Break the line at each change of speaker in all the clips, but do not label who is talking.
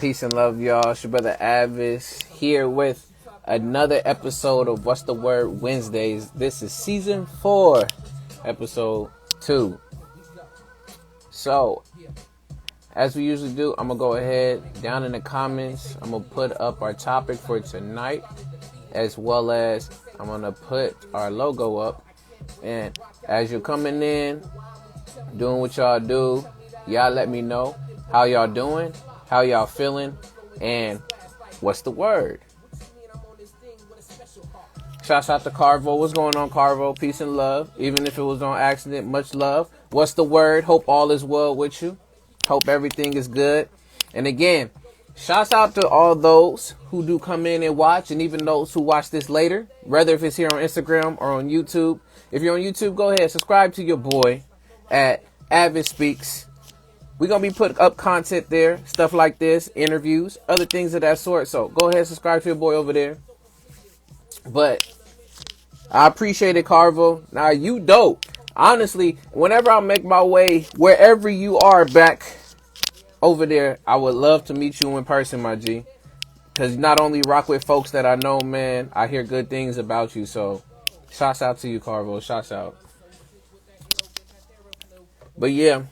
Peace and love, y'all. It's your brother A.D.V.I.S.S here with another episode of What's the Word Wednesdays. This is season 4, episode 2. So, as we usually do, I'm going to go ahead down in the comments. I'm going to put up our topic for tonight, as well as I'm going to put our logo up. And as you're coming in, doing what y'all do, y'all let me know how y'all doing, how y'all feeling, and what's the word. Shouts out to Carvo. What's going on, Carvo? Peace and love. Even if it was on accident, much love. What's the word? Hope all is well with you. Hope everything is good. And again, shouts out to all those who do come in and watch, and even those who watch this later, whether if it's here on Instagram or on YouTube. If you're on YouTube, go ahead, subscribe to your boy at A.D.V.I.S.S Speaks. We're going to be putting up content there, stuff like this, interviews, other things of that sort. So go ahead, subscribe to your boy over there. But I appreciate it, Carvo. Now, you dope. Honestly, whenever I make my way, wherever you are back over there, I would love to meet you in person, my G. Because you not only rock with folks that I know, man, I hear good things about you. So shouts out to you, Carvo. Shouts out. But yeah,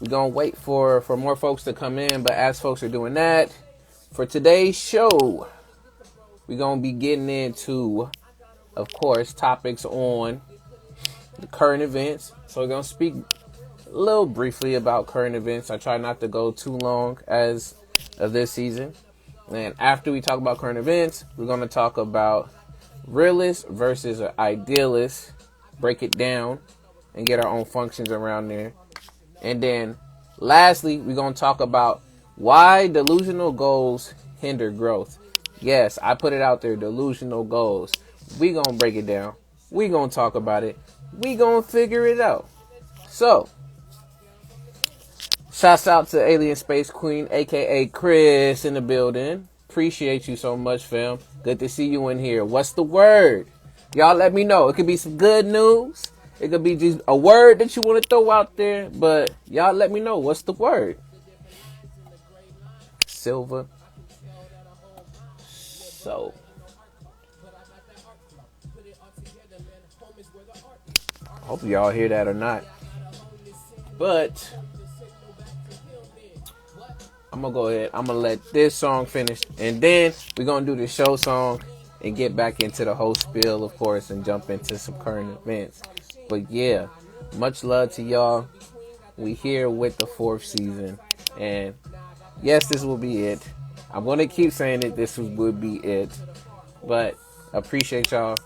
we're going to wait for more folks to come in. But as folks are doing that, for today's show, we're going to be getting into, of course, topics on the current events. So we're going to speak a little briefly about current events. I try not to go too long as of this season. And after we talk about current events, we're going to talk about Realist versus Idealist, break it down, and get our own functions around there. And then, lastly, we're going to talk about why delusional goals hinder growth. Yes, I put it out there, delusional goals. We're going to break it down. We're going to talk about it. We're going to figure it out. So, shouts out to Alien Space Queen, a.k.a. Chris, in the building. Appreciate you so much, fam. Good to see you in here. What's the word? Y'all let me know. It could be some good news. It could be just a word that you want to throw out there, but y'all let me know. What's the word? Silver. So, I hope y'all hear that or not. But I'm going to go ahead. I'm going to let this song finish. And then we're going to do the show song and get back into the whole spiel, of course, and jump into some current events. But yeah, much love to y'all. We here with the 4th season. And yes, this will be it. I'm going to keep saying it. This would be it. But appreciate y'all.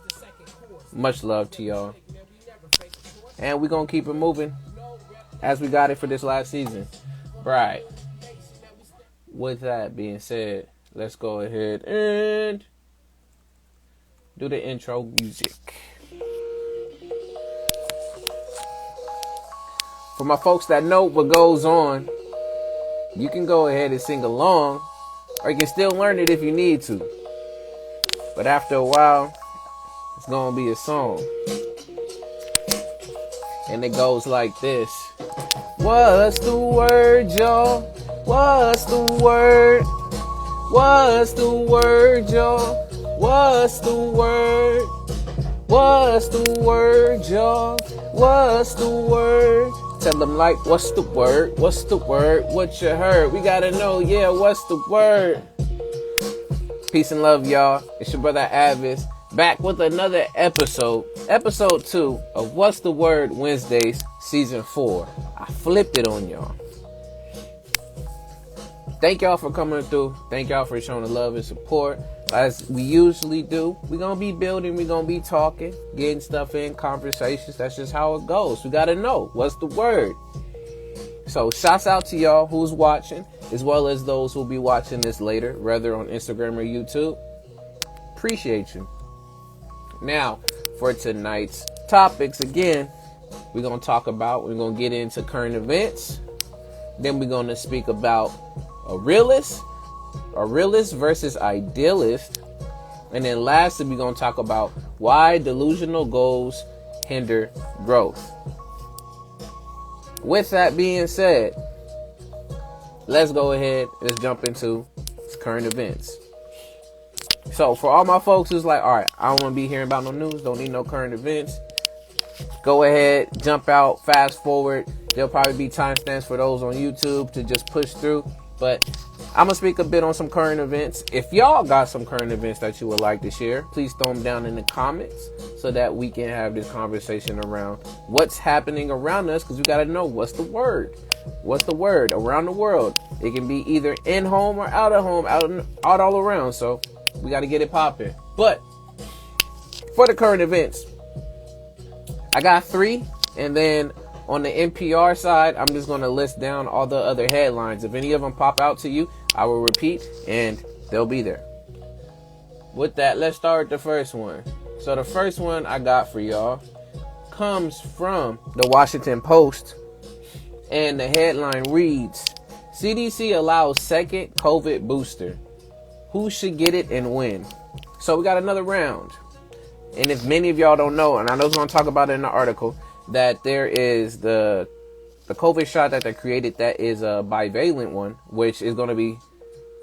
Much love to y'all. And we're going to keep it moving as we got it for this last season. Right. With that being said, let's go ahead and do the intro music. For my folks that know what goes on, you can go ahead and sing along, or you can still learn it if you need to. But after a while, it's going to be a song. And it goes like this. What's the word, y'all? What's the word? What's the word, y'all? What's the word? What's the word, y'all? What's the word? Tell them like, what's the word? What's the word? What you heard? We gotta know, yeah, what's the word? Peace and love, y'all. It's your brother A.D.V.I.S.S back with another episode 2 of What's the Word Wednesdays, season 4. I flipped it on y'all. Thank y'all for coming through. Thank y'all for showing the love and support. As we usually do, we're going to be building, we're going to be talking, getting stuff in, conversations. That's just how it goes. We got to know what's the word. So shouts out to y'all who's watching, as well as those who'll be watching this later, whether on Instagram or YouTube. Appreciate you. Now, for tonight's topics, again, we're going to get into current events. Then we're going to speak about a realist versus idealist. And then lastly, we're going to talk about why delusional goals hinder growth. With that being said, let's go ahead. Let's jump into current events. So for all my folks who's like, all right, I don't want to be hearing about no news, don't need no current events, go ahead, jump out, fast forward. There'll probably be timestamps for those on YouTube to just push through. But I'm going to speak a bit on some current events. If y'all got some current events that you would like to share, please throw them down in the comments so that we can have this conversation around what's happening around us, because we got to know what's the word. What's the word around the world? It can be either in home or out of home, out all around. So we got to get it popping. But for the current events, I got 3, and then on the NPR side, I'm just going to list down all the other headlines. If any of them pop out to you, I will repeat, and they'll be there. With that, let's start the first one. So the first one I got for y'all comes from the Washington Post, and the headline reads, CDC allows second COVID booster. Who should get it and when? So we got another round. And if many of y'all don't know, and I know we're going to talk about it in the article, that there is the COVID shot that they created that is a bivalent one, which is going to be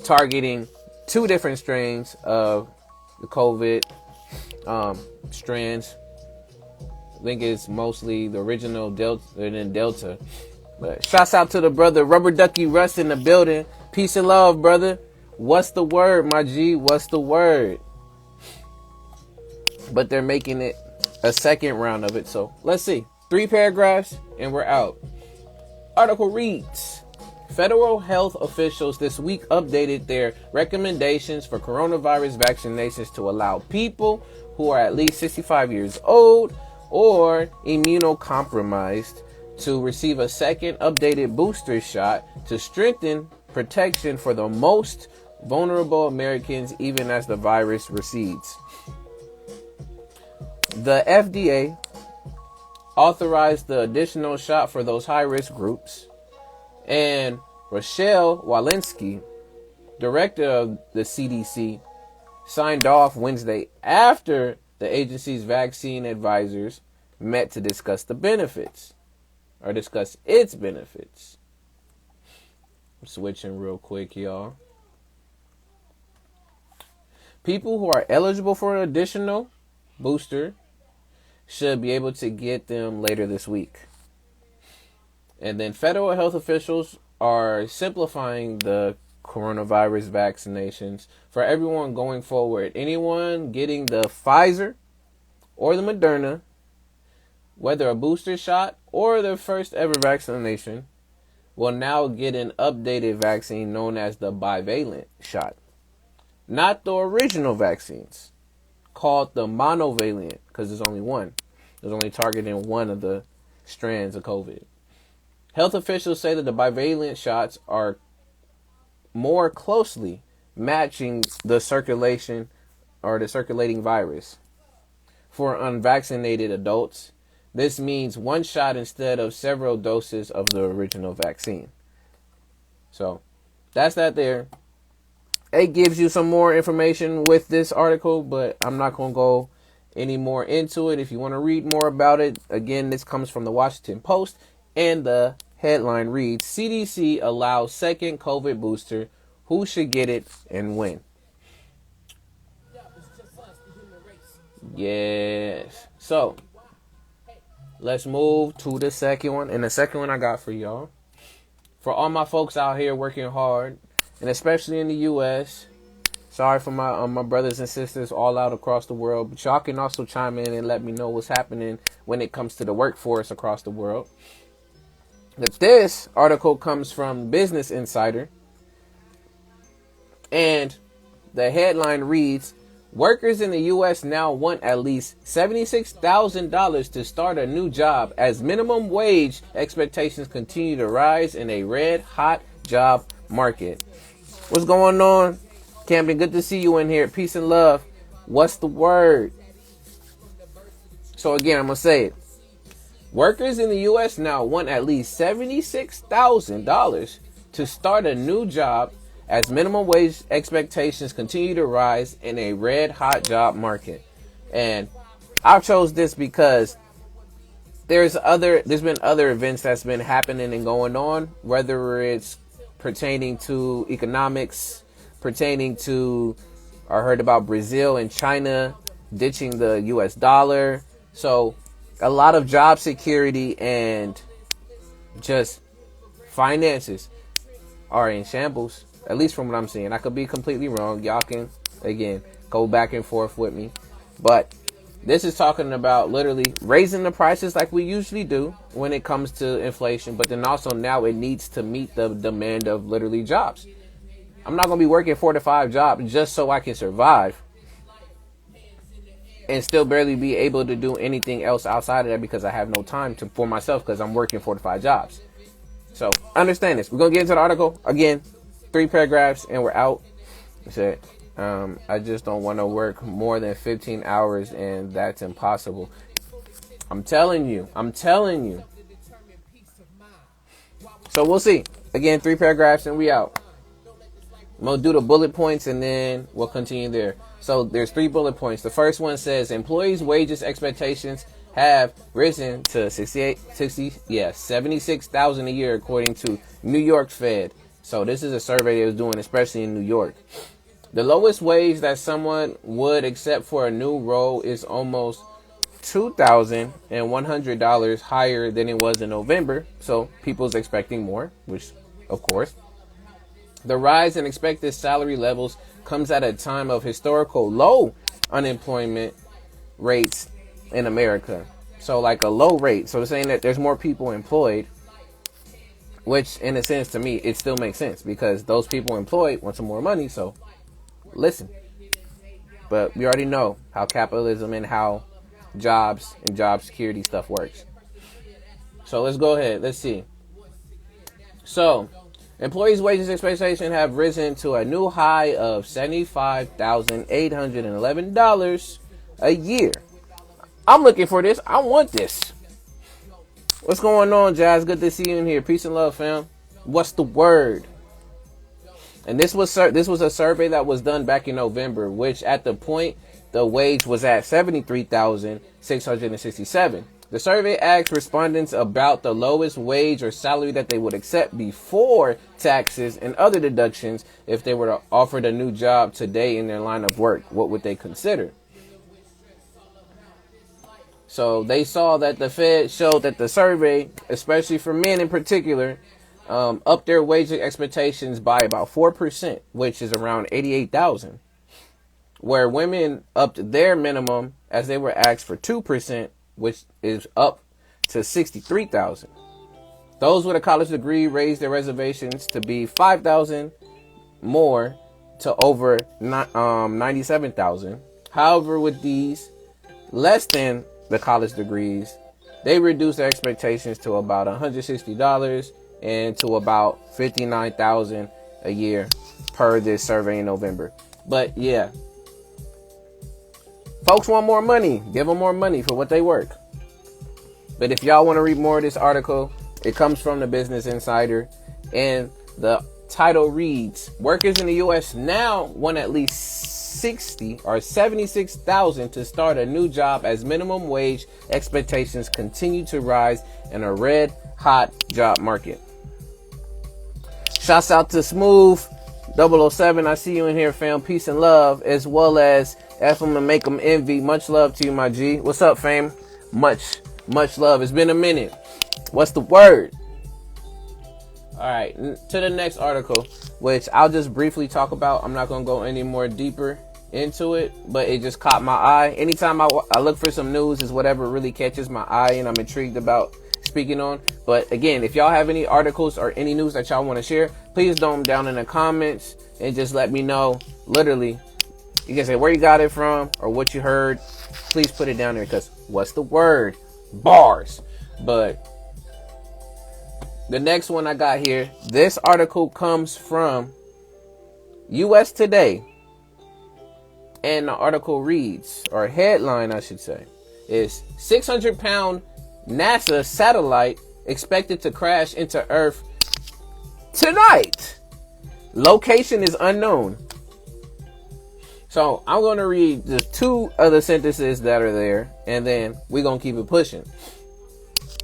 targeting 2 different strains of the COVID strands. I think it's mostly the original Delta and then Delta. But shouts out to the brother Rubber Ducky Russ in the building. Peace and love, brother. What's the word, my G? What's the word? But they're making it a second round of it. So let's see. 3 paragraphs and we're out. Article reads, federal health officials this week updated their recommendations for coronavirus vaccinations to allow people who are at least 65 years old or immunocompromised to receive a second updated booster shot to strengthen protection for the most vulnerable Americans even as the virus recedes. The FDA authorized the additional shot for those high-risk groups, and Rochelle Walensky, director of the CDC, signed off Wednesday after the agency's vaccine advisors met to discuss the benefits, or discuss its benefits. I'm switching real quick, y'all. People who are eligible for an additional booster should be able to get them later this week. And then federal health officials are simplifying the coronavirus vaccinations for everyone going forward. Anyone getting the Pfizer or the Moderna, whether a booster shot or their first ever vaccination, will now get an updated vaccine known as the bivalent shot. Not the original vaccines, called the monovalent, because there's only one. There's only targeting one of the strands of COVID. Health officials say that the bivalent shots are more closely matching the circulation or the circulating virus. For unvaccinated adults, this means one shot instead of several doses of the original vaccine. So that's that there. It gives you some more information with this article, but I'm not going to go any more into it. If you want to read more about it, again, this comes from the Washington Post, and the headline reads, CDC allows second COVID booster. Who should get it and when? Yes. So let's move to the second one. And the second one I got for y'all, for all my folks out here working hard, and especially in the U.S., sorry for my brothers and sisters all out across the world, but y'all can also chime in and let me know what's happening when it comes to the workforce across the world. But this article comes from Business Insider, and the headline reads, workers in the U.S. now want at least $76,000 to start a new job as minimum wage expectations continue to rise in a red-hot job market. What's going on, Camden? Good to see you in here. Peace and love. What's the word? So again, I'm going to say it. Workers in the U.S. now want at least $76,000 to start a new job as minimum wage expectations continue to rise in a red-hot job market. And I chose this because there's been other events that's been happening and going on, whether it's pertaining to economics, pertaining to, I heard about Brazil and China ditching the US dollar. So a lot of job security and just finances are in shambles, at least from what I'm seeing. I could be completely wrong. Y'all can, again, go back and forth with me. But this is talking about literally raising the prices like we usually do when it comes to inflation. But then also now it needs to meet the demand of literally jobs. I'm not going to be working 4 to 5 jobs just so I can survive and still barely be able to do anything else outside of that because I have no time for myself because I'm working 4 to 5 jobs. So understand this. We're going to get into the article. Again, 3 paragraphs and we're out. I said, I just don't want to work more than 15 hours and that's impossible. I'm telling you. So we'll see. Again, 3 paragraphs and we out. I'm going to do the bullet points and then we'll continue there. So there's 3 bullet points. The first one says employees' wages expectations have risen to 76,000 a year according to New York Fed. So this is a survey they was doing, especially in New York. The lowest wage that someone would accept for a new role is almost $2,100 higher than it was in November. So people's expecting more, which of course. The rise in expected salary levels comes at a time of historical low unemployment rates in America. So like a low rate. So saying that there's more people employed, which in a sense to me, it still makes sense because those people employed want some more money. So listen, but we already know how capitalism and how jobs and job security stuff works. So let's go ahead. Let's see. So employees' wages expectations have risen to a new high of $75,811 a year. I'm looking for this. I want this. What's going on, Jazz? Good to see you in here. Peace and love, fam. What's the word? And this was a survey that was done back in November, which at the point the wage was at $73,667. The survey asked respondents about the lowest wage or salary that they would accept before taxes and other deductions if they were offered a new job today in their line of work. What would they consider? So they saw that the Fed showed that the survey, especially for men in particular, upped their wage expectations by about 4%, which is around 88,000. Where women upped their minimum as they were asked for 2%, which is up to 63,000. Those with a college degree raised their reservations to be 5,000 more to over 97,000. However, with these less than the college degrees, they reduced their expectations to about $160 and to about 59,000 a year per this survey in November. But yeah, folks want more money. Give them more money for what they work. But if y'all want to read more of this article, it comes from the Business Insider. And the title reads, workers in the U.S. now want at least 60 or 76,000 to start a new job as minimum wage expectations continue to rise in a red hot job market. Shouts out to Smooth 007. I see you in here, fam. Peace and love, as well as FM and Make 'em Envy. Much love to you, my G. What's up, fam? Much love. It's been a minute. What's the word? All right, to the next article, which I'll just briefly talk about. I'm not going to go any more deeper into it, but it just caught my eye. Anytime I look for some news is whatever really catches my eye and I'm intrigued about speaking on. But again, if y'all have any articles or any news that y'all want to share, please throw them down in the comments and just let me know. Literally, you can say where you got it from or what you heard. Please put it down there because what's the word? Bars. But the next one I got here, this article comes from US Today. And the article reads, or headline I should say, is 600-pound NASA satellite expected to crash into Earth tonight. Location is unknown. So I'm going to read just 2 other sentences that are there, and then we're going to keep it pushing.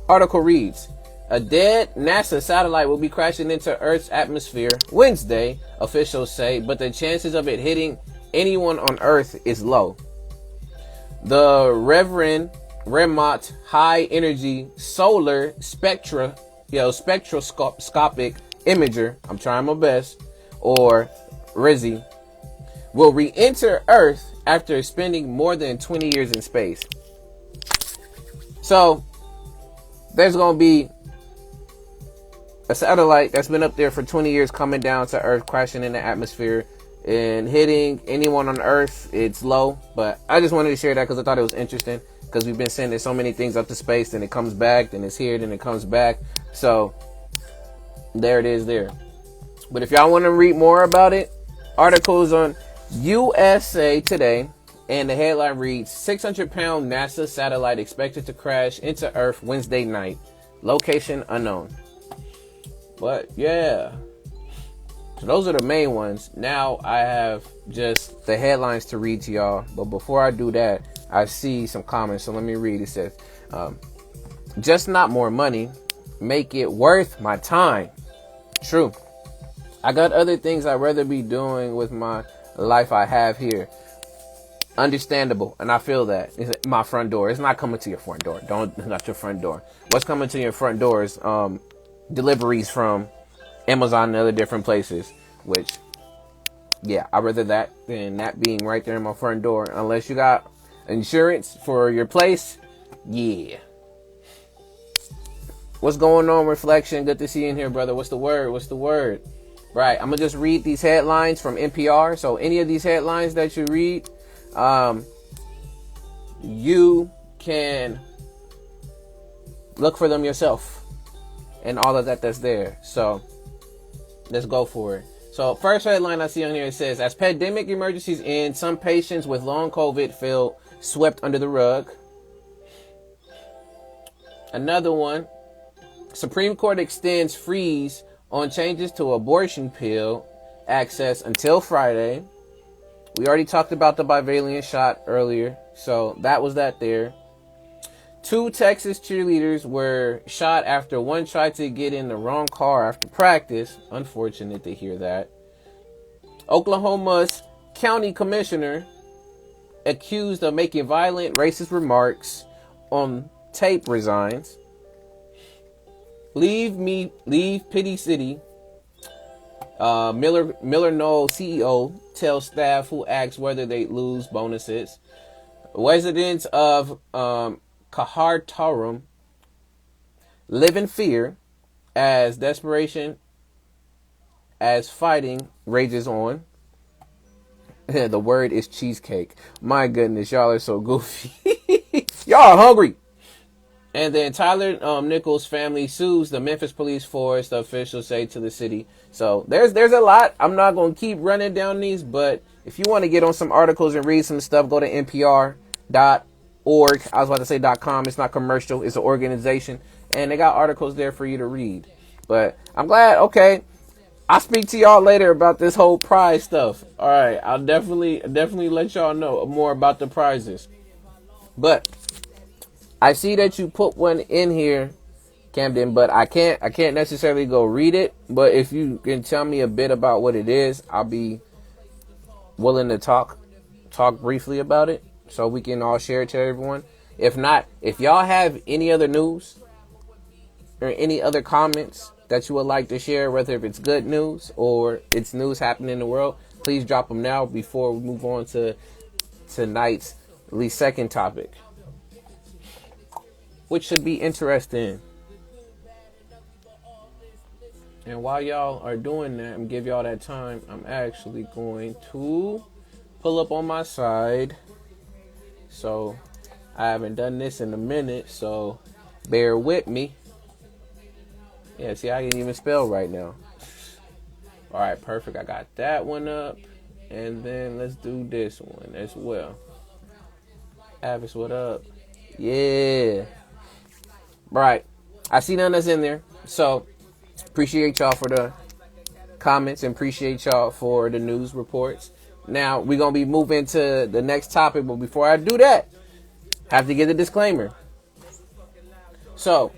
Article reads, A dead NASA satellite will be crashing into Earth's atmosphere Wednesday, officials say, but the chances of it hitting anyone on Earth is low. The Reverend Remont High Energy Solar Spectroscopic Imager, I'm trying my best, or RISI, will re-enter Earth after spending more than 20 years in space. So, there's going to be a satellite that's been up there for 20 years coming down to Earth, crashing in the atmosphere and hitting anyone on Earth. It's low, but I just wanted to share that because I thought it was interesting, because we've been sending so many things up to space, then it comes back, then it's here, then it comes back. So there it is there. But if y'all want to read more about it, articles on USA Today, and the headline reads, 600-pound NASA satellite expected to crash into Earth Wednesday night. Location unknown. But yeah, so those are the main ones. Now I have just the headlines to read to y'all. But before I do that, I see some comments. So let me read. It says, just not more money. Make it worth my time. True. I got other things I'd rather be doing with my life I have here. Understandable. And I feel that. It's my front door. It's not coming to your front door. Not your front door. What's coming to your front door is deliveries from Amazon and other different places, which, yeah, I'd rather that than that being right there in my front door. Unless you got insurance for your place, yeah. What's going on, Reflection? Good to see you in here, brother. What's the word? Right, I'm gonna just read these headlines from NPR. So any of these headlines that you read, you can look for them yourself and all of that's there. So let's go for it. So first headline I see on here, it says, as pandemic emergencies end, some patients with long COVID feel swept under the rug. Another one, Supreme Court extends freeze on changes to abortion pill access until Friday. We already talked about the bivalent shot earlier, so that was that there. 2 Texas cheerleaders were shot after one tried to get in the wrong car after practice. Unfortunate to hear that. Oklahoma's county commissioner accused of making violent racist remarks on tape resigns. Leave Pity City. Miller Knoll CEO tells staff who asks whether they lose bonuses. Residents of Kahartarum live in fear as desperation as fighting rages on. The word is cheesecake. My goodness, y'all are so goofy. Y'all are hungry. And then Tyler Nichols' family sues the Memphis police force, the officials say to the city. So there's a lot. I'm not going to keep running down these, but if you want to get on some articles and read some stuff, go to npr.org. I was about to say .com. It's not commercial. It's an organization. And they got articles there for you to read. But I'm glad. Okay. I'll speak to y'all later about this whole prize stuff. All right. I'll definitely let y'all know more about the prizes. But I see that you put one in here, Camden, but I can't necessarily go read it. But if you can tell me a bit about what it is, I'll be willing to talk briefly about it so we can all share it to everyone. If not, if y'all have any other news or any other comments that you would like to share, whether if it's good news or it's news happening in the world, please drop them now before we move on to tonight's at least second topic, which should be interesting. And while y'all are doing that and give y'all that time, I'm actually going to pull up on my side. So I haven't done this in a minute, so bear with me. Yeah, see, I can't even spell right now. All right, perfect. I got that one up. And then let's do this one as well. A.D.V.I.S.S, what up? Yeah. Right. I see none that's in there. So appreciate y'all for the comments and appreciate y'all for the news reports. Now we're going to be moving to the next topic. But before I do that, I have to get a disclaimer. So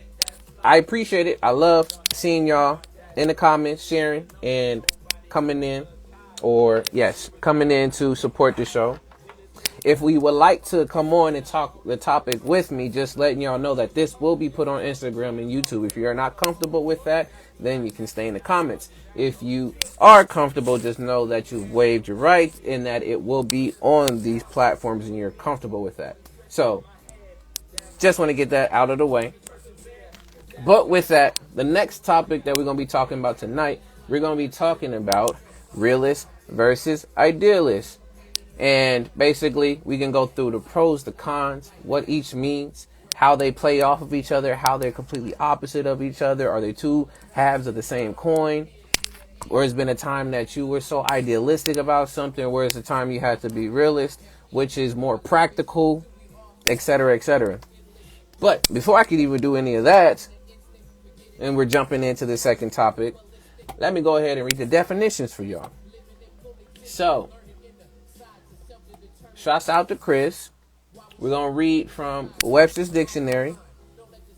I appreciate it. I love seeing y'all in the comments, sharing and coming in, or yes, coming in to support the show. If we would like to come on and talk the topic with me, just letting y'all know that this will be put on Instagram and YouTube. If you're not comfortable with that, then you can stay in the comments. If you are comfortable, just know that you've waived your rights and that it will be on these platforms and you're comfortable with that. So, just want to get that out of the way. But with that, the next topic that we're going to be talking about tonight, we're going to be talking about realist versus idealist. And basically, we can go through the pros, the cons, what each means, how they play off of each other, how they're completely opposite of each other. Are they two halves of the same coin? Or has been a time that you were so idealistic about something, whereas the time you had to be realist, which is more practical, etc., etc. But before I could even do any of that, and we're jumping into the second topic, let me go ahead and read the definitions for y'all. So, shouts out to Chris. We're going to read from Webster's Dictionary.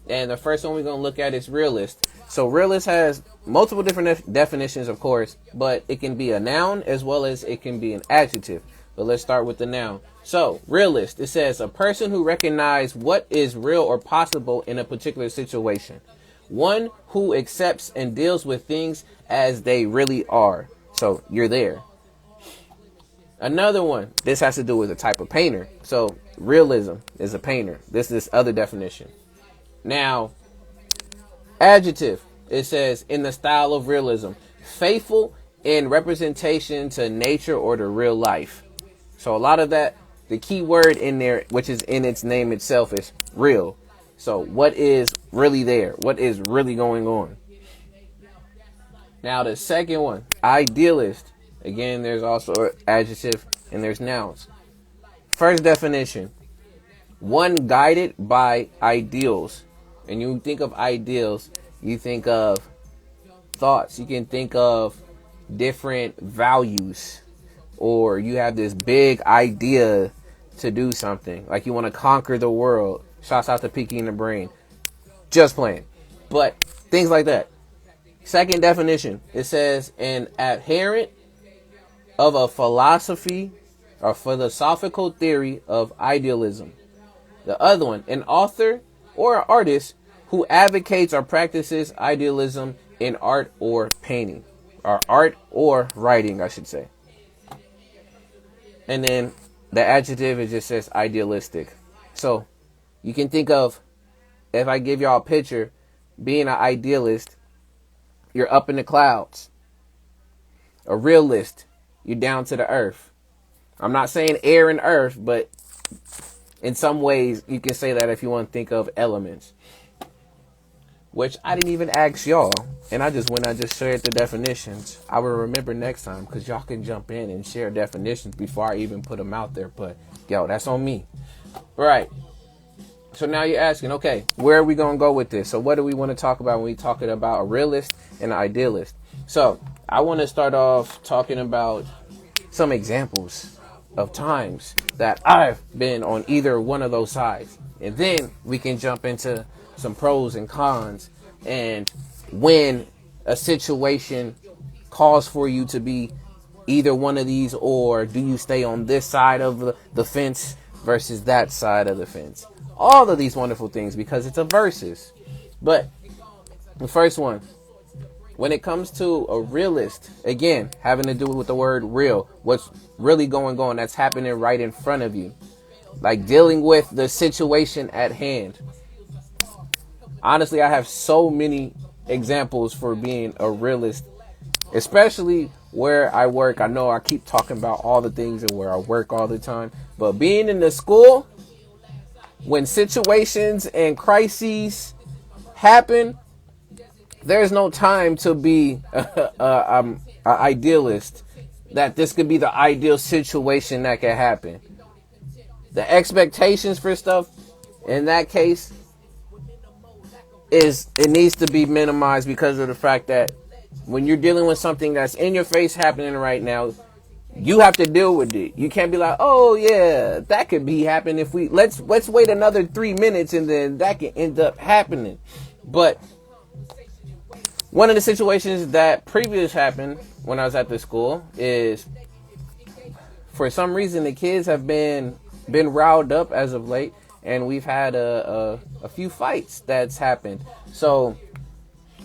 And the first one we're going to look at is realist. So realist has multiple different definitions, of course, but it can be a noun as well as it can be an adjective. But let's start with the noun. So realist, it says a person who recognizes what is real or possible in a particular situation. One who accepts and deals with things as they really are. So you're there. Another one, this has to do with a type of painter. So realism is a painter. This is other definition. Now, adjective, it says in the style of realism, faithful in representation to nature or to real life. So a lot of that, the key word in there, which is in its name itself, is real. So what is really there? What is really going on? Now the second one, idealist. Again, there's also an adjective and there's nouns. First definition, one guided by ideals. And you think of ideals, you think of thoughts. You can think of different values. Or you have this big idea to do something. Like you want to conquer the world. Shouts out to Peaky in the Brain. Just playing. But things like that. Second definition, it says an adherent of a philosophy or philosophical theory of idealism. The other one, an author or an artist who advocates or practices idealism in art or painting, or art or writing, I should say. And then the adjective, it just says idealistic. So you can think of, if I give y'all a picture, being an idealist, you're up in the clouds. A realist, you're down to the earth. I'm not saying air and earth, but in some ways you can say that if you want to think of elements. Which I didn't even ask y'all. And I just shared the definitions. I will remember next time because y'all can jump in and share definitions before I even put them out there. But yo, that's on me. Right. So now you're asking, okay, where are we going to go with this? So what do we want to talk about when we talking about a realist and an idealist? So I want to start off talking about some examples of times that I've been on either one of those sides. And then we can jump into some pros and cons and when a situation calls for you to be either one of these, or do you stay on this side of the fence versus that side of the fence? All of these wonderful things because it's a versus. But the first one, when it comes to a realist, again, having to do with the word real, what's really going on, that's happening right in front of you. Like dealing with the situation at hand. Honestly, I have so many examples for being a realist, especially where I work. I know I keep talking about all the things and where I work all the time, but being in the school, when situations and crises happen, there's no time to be an idealist, that this could be the ideal situation that could happen. The expectations for stuff in that case it needs to be minimized because of the fact that when you're dealing with something that's in your face happening right now, you have to deal with it. You can't be like, oh yeah, that could be happening if we let's wait another 3 minutes and then that can end up happening. But One of the situations that previous happened when I was at the school is, for some reason, the kids have been riled up as of late, and we've had a few fights that's happened. So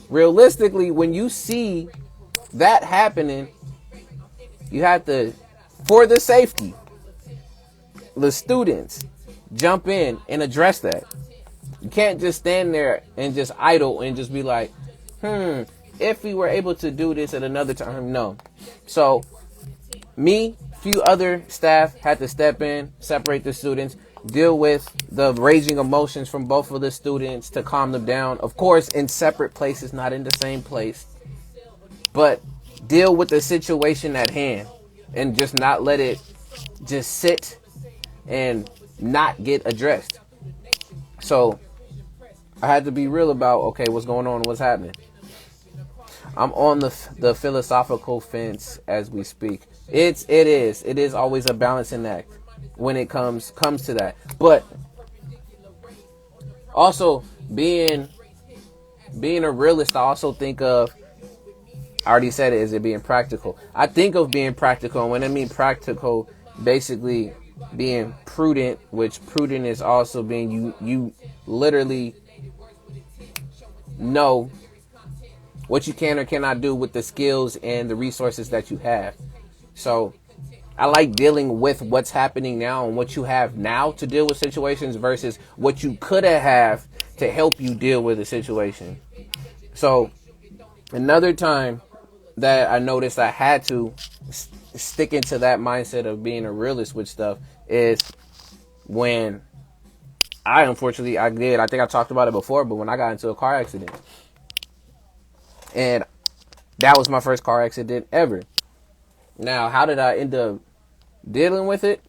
realistically, when you see that happening, you have to, for the safety, the students jump in and address that. You can't just stand there and just idle and just be like, if we were able to do this at another time. No. So me, few other staff had to step in, separate the students, deal with the raging emotions from both of the students to calm them down. Of course, in separate places, not in the same place, but deal with the situation at hand and just not let it just sit and not get addressed. So I had to be real about, okay, what's going on, what's happening. I'm on the philosophical fence as we speak. It is always a balancing act when it comes to that. But also being a realist, I also think of, I already said it, is it being practical? I think of being practical, and when I mean practical, basically being prudent, which prudent is also being you literally know what you can or cannot do with the skills and the resources that you have. So I like dealing with what's happening now and what you have now to deal with situations versus what you could have to help you deal with a situation. So another time that I noticed I had to stick into that mindset of being a realist with stuff is when I think I talked about it before, but when I got into a car accident. And that was my first car accident ever. Now, how did I end up dealing with it?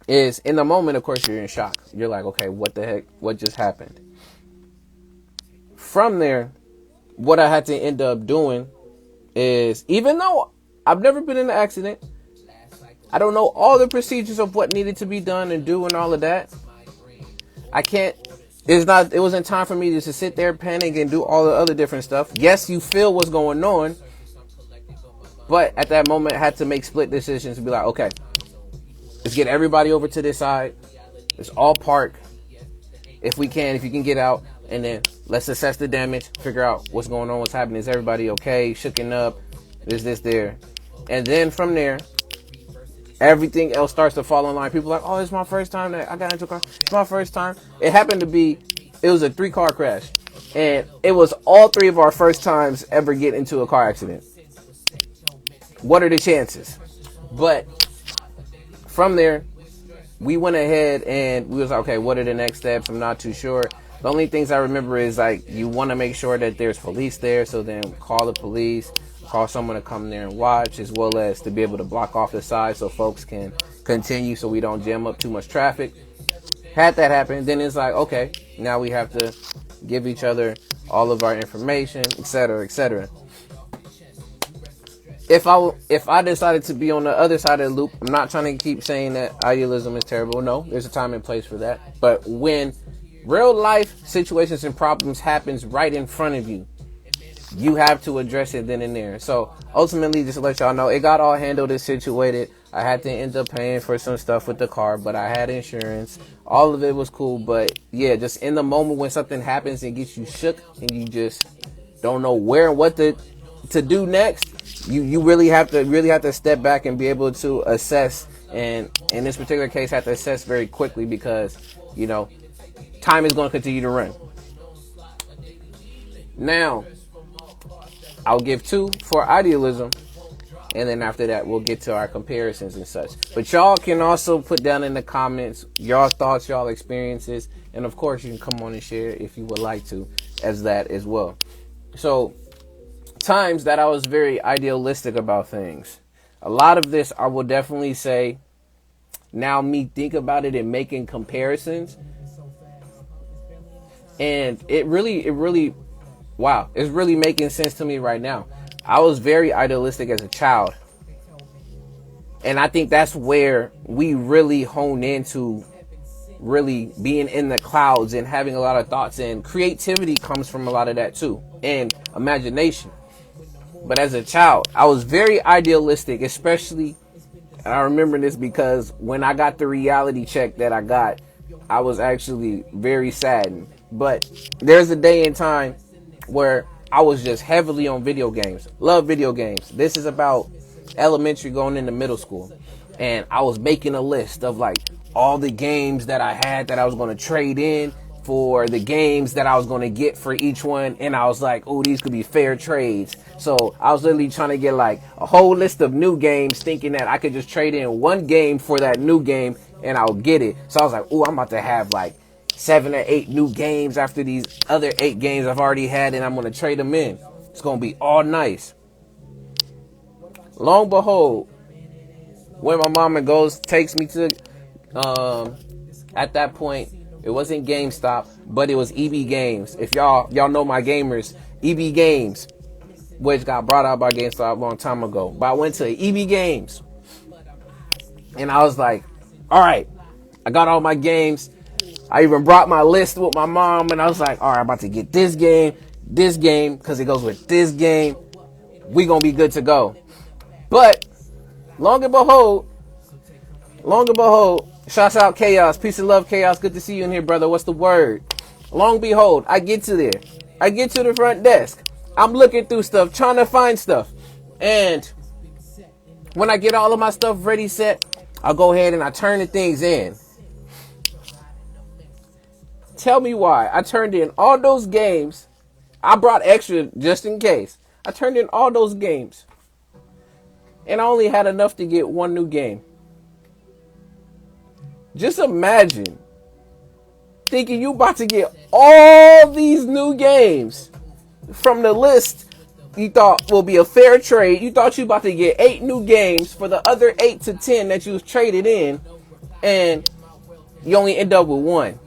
Is in the moment, of course, you're in shock. You're like, okay, what the heck? What just happened? From there, what I had to end up doing is, even though I've never been in an accident, I don't know all the procedures of what needed to be done and do and all of that. It wasn't time for me just to sit there, panic, and do all the other different stuff. Yes, you feel what's going on, but at that moment, I had to make split decisions and be like, okay, let's get everybody over to this side. Let's all park if you can get out, and then let's assess the damage, figure out what's going on, what's happening. Is everybody okay? Shooken up? Is this there? And then from there, everything else starts to fall in line. People are like, oh, it's my first time that I got into a car. It's my first time. It was a 3-car crash. And it was all 3 of our first times ever get into a car accident. What are the chances? But from there, we went ahead and we was like, okay, what are the next steps? I'm not too sure. The only things I remember is like, you want to make sure that there's police there. So then call the police. Call someone to come there and watch, as well as to be able to block off the side so folks can continue so we don't jam up too much traffic. Had that happen, then it's like, okay, now we have to give each other all of our information, etc., etc. If I decided to be on the other side of the loop, I'm not trying to keep saying that idealism is terrible. No, there's a time and place for that. But when real life situations and problems happens right in front of you, you have to address it then and there. So ultimately, just to let y'all know, it got all handled and situated. I had to end up paying for some stuff with the car, but I had insurance. All of it was cool. But yeah, just in the moment when something happens and gets you shook and you just don't know where and what to do next, you really have to step back and be able to assess. And in this particular case, have to assess very quickly because, time is going to continue to run. Now, I'll give 2 for idealism, and then after that, we'll get to our comparisons and such. But y'all can also put down in the comments y'all thoughts, y'all experiences, and of course, you can come on and share if you would like to as that as well. So, times that I was very idealistic about things. A lot of this, I will definitely say, now me think about it and making comparisons, and it really wow, it's really making sense to me right now. I was very idealistic as a child. And I think that's where we really hone into really being in the clouds and having a lot of thoughts, and creativity comes from a lot of that too, and imagination. But as a child, I was very idealistic, especially, and I remember this because when I got the reality check that I got, I was actually very saddened. But there's a day in time where I was just heavily on video games. Love video games. This is about elementary going into middle school. And I was making a list of like all the games that I had that I was going to trade in for the games that I was going to get for each one. And I was like, oh, these could be fair trades. So I was literally trying to get like a whole list of new games, thinking that I could just trade in one game for that new game and I'll get it. So I was like, oh, I'm about to have like 7 or 8 new games after these other 8 games I've already had, and I'm going to trade them in. It's going to be all nice. Long behold, when my mama takes me to, at that point, it wasn't GameStop, but it was EB Games. If y'all know my gamers, EB Games, which got brought out by GameStop a long time ago. But I went to EB Games, and I was like, all right, I got all my games. I even brought my list with my mom, and I was like, all right, I'm about to get this game, because it goes with this game. We gonna be good to go. But long and behold, shouts out Chaos, peace and love, Chaos. Good to see you in here, brother. What's the word? Long behold, I get to there. I get to the front desk. I'm looking through stuff, trying to find stuff. And when I get all of my stuff ready, set, I'll go ahead and I turn the things in. Tell me why. I turned in all those games. I brought extra just in case. I turned in all those games. And I only had enough to get one new game. Just imagine thinking you about to get all these new games from the list you thought will be a fair trade. You thought you about to get 8 new games for the other 8 to 10 that you was traded in, and you only end up with one.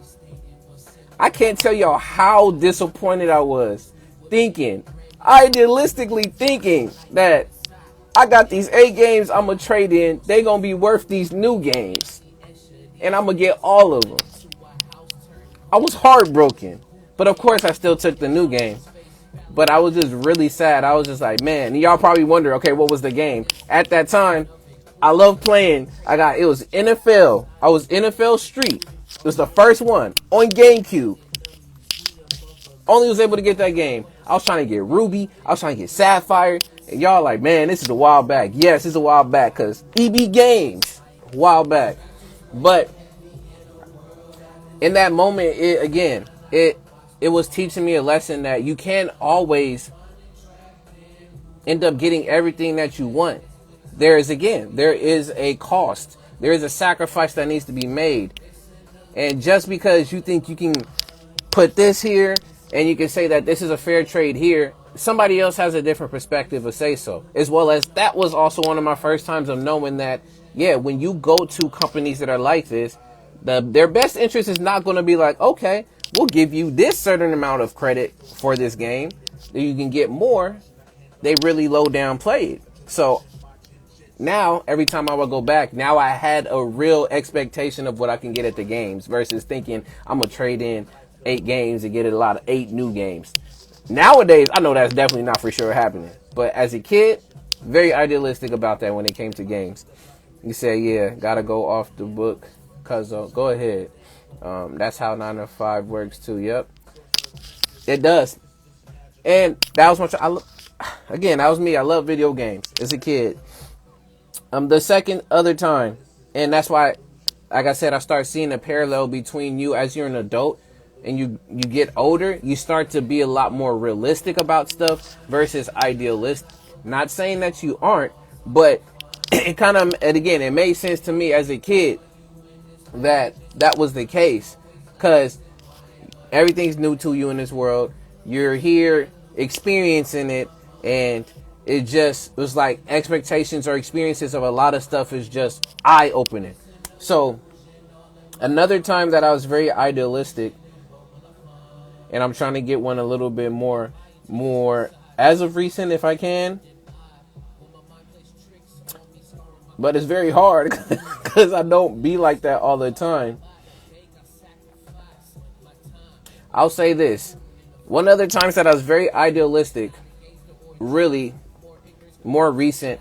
I can't tell y'all how disappointed I was, idealistically thinking that I got these 8 games I'm going to trade in. They going to be worth these new games, and I'm going to get all of them. I was heartbroken, but of course I still took the new game. But I was just really sad. I was just like, man, and y'all probably wonder, okay, what was the game? At that time, I loved playing. It was NFL. I was NFL Street. It was the first one on GameCube. Only was able to get that game. I was trying to get Ruby. I was trying to get Sapphire. And y'all like, man, this is a while back. Yes, it's a while back because EB Games, a while back. But in that moment, it was teaching me a lesson that you can't always end up getting everything that you want. There is a cost. There is a sacrifice that needs to be made. And just because you think you can put this here and you can say that this is a fair trade here, somebody else has a different perspective of say so. As well as that was also one of my first times of knowing that, yeah, when you go to companies that are like this, their best interest is not going to be like, okay, we'll give you this certain amount of credit for this game. That you can get more. They really low down play it. So now, every time I would go back, now I had a real expectation of what I can get at the games versus thinking I'm going to trade in 8 games and get a lot of 8 new games. Nowadays, I know that's definitely not for sure happening. But as a kid, very idealistic about that when it came to games. You say, yeah, got to go off the book. Cause go ahead. That's how 9 to 5 works too. Yep. It does. And that was again, that was me. I love video games as a kid. The second other time, and that's why, like I said, I start seeing a parallel between you as you're an adult and you get older. You start to be a lot more realistic about stuff versus idealist. Not saying that you aren't, but it kind of, and again, it made sense to me as a kid that was the case, because everything's new to you in this world. You're here experiencing it, and it just was like expectations or experiences of a lot of stuff is just eye-opening. So another time that I was very idealistic, and I'm trying to get one a little bit more as of recent if I can, but it's very hard because I don't be like that all the time. I'll say this. One other times that I was very idealistic, really more recent,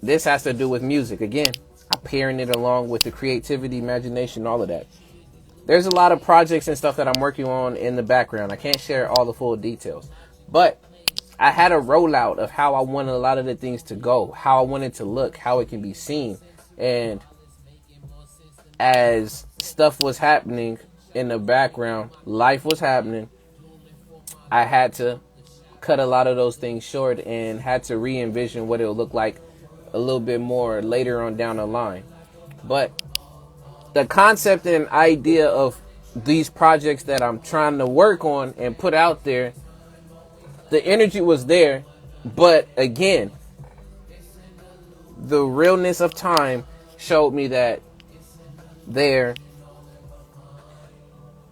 this has to do with music. Again, I'm pairing it along with the creativity, imagination, all of that. There's a lot of projects and stuff that I'm working on in the background. I can't share all the full details. But I had a rollout of how I wanted a lot of the things to go, how I wanted to look, how it can be seen. And as stuff was happening in the background, life was happening, I had to cut a lot of those things short and had to re-envision what it would look like a little bit more later on down the line. But the concept and idea of these projects that I'm trying to work on and put out there, the energy was there. But again, the realness of time showed me that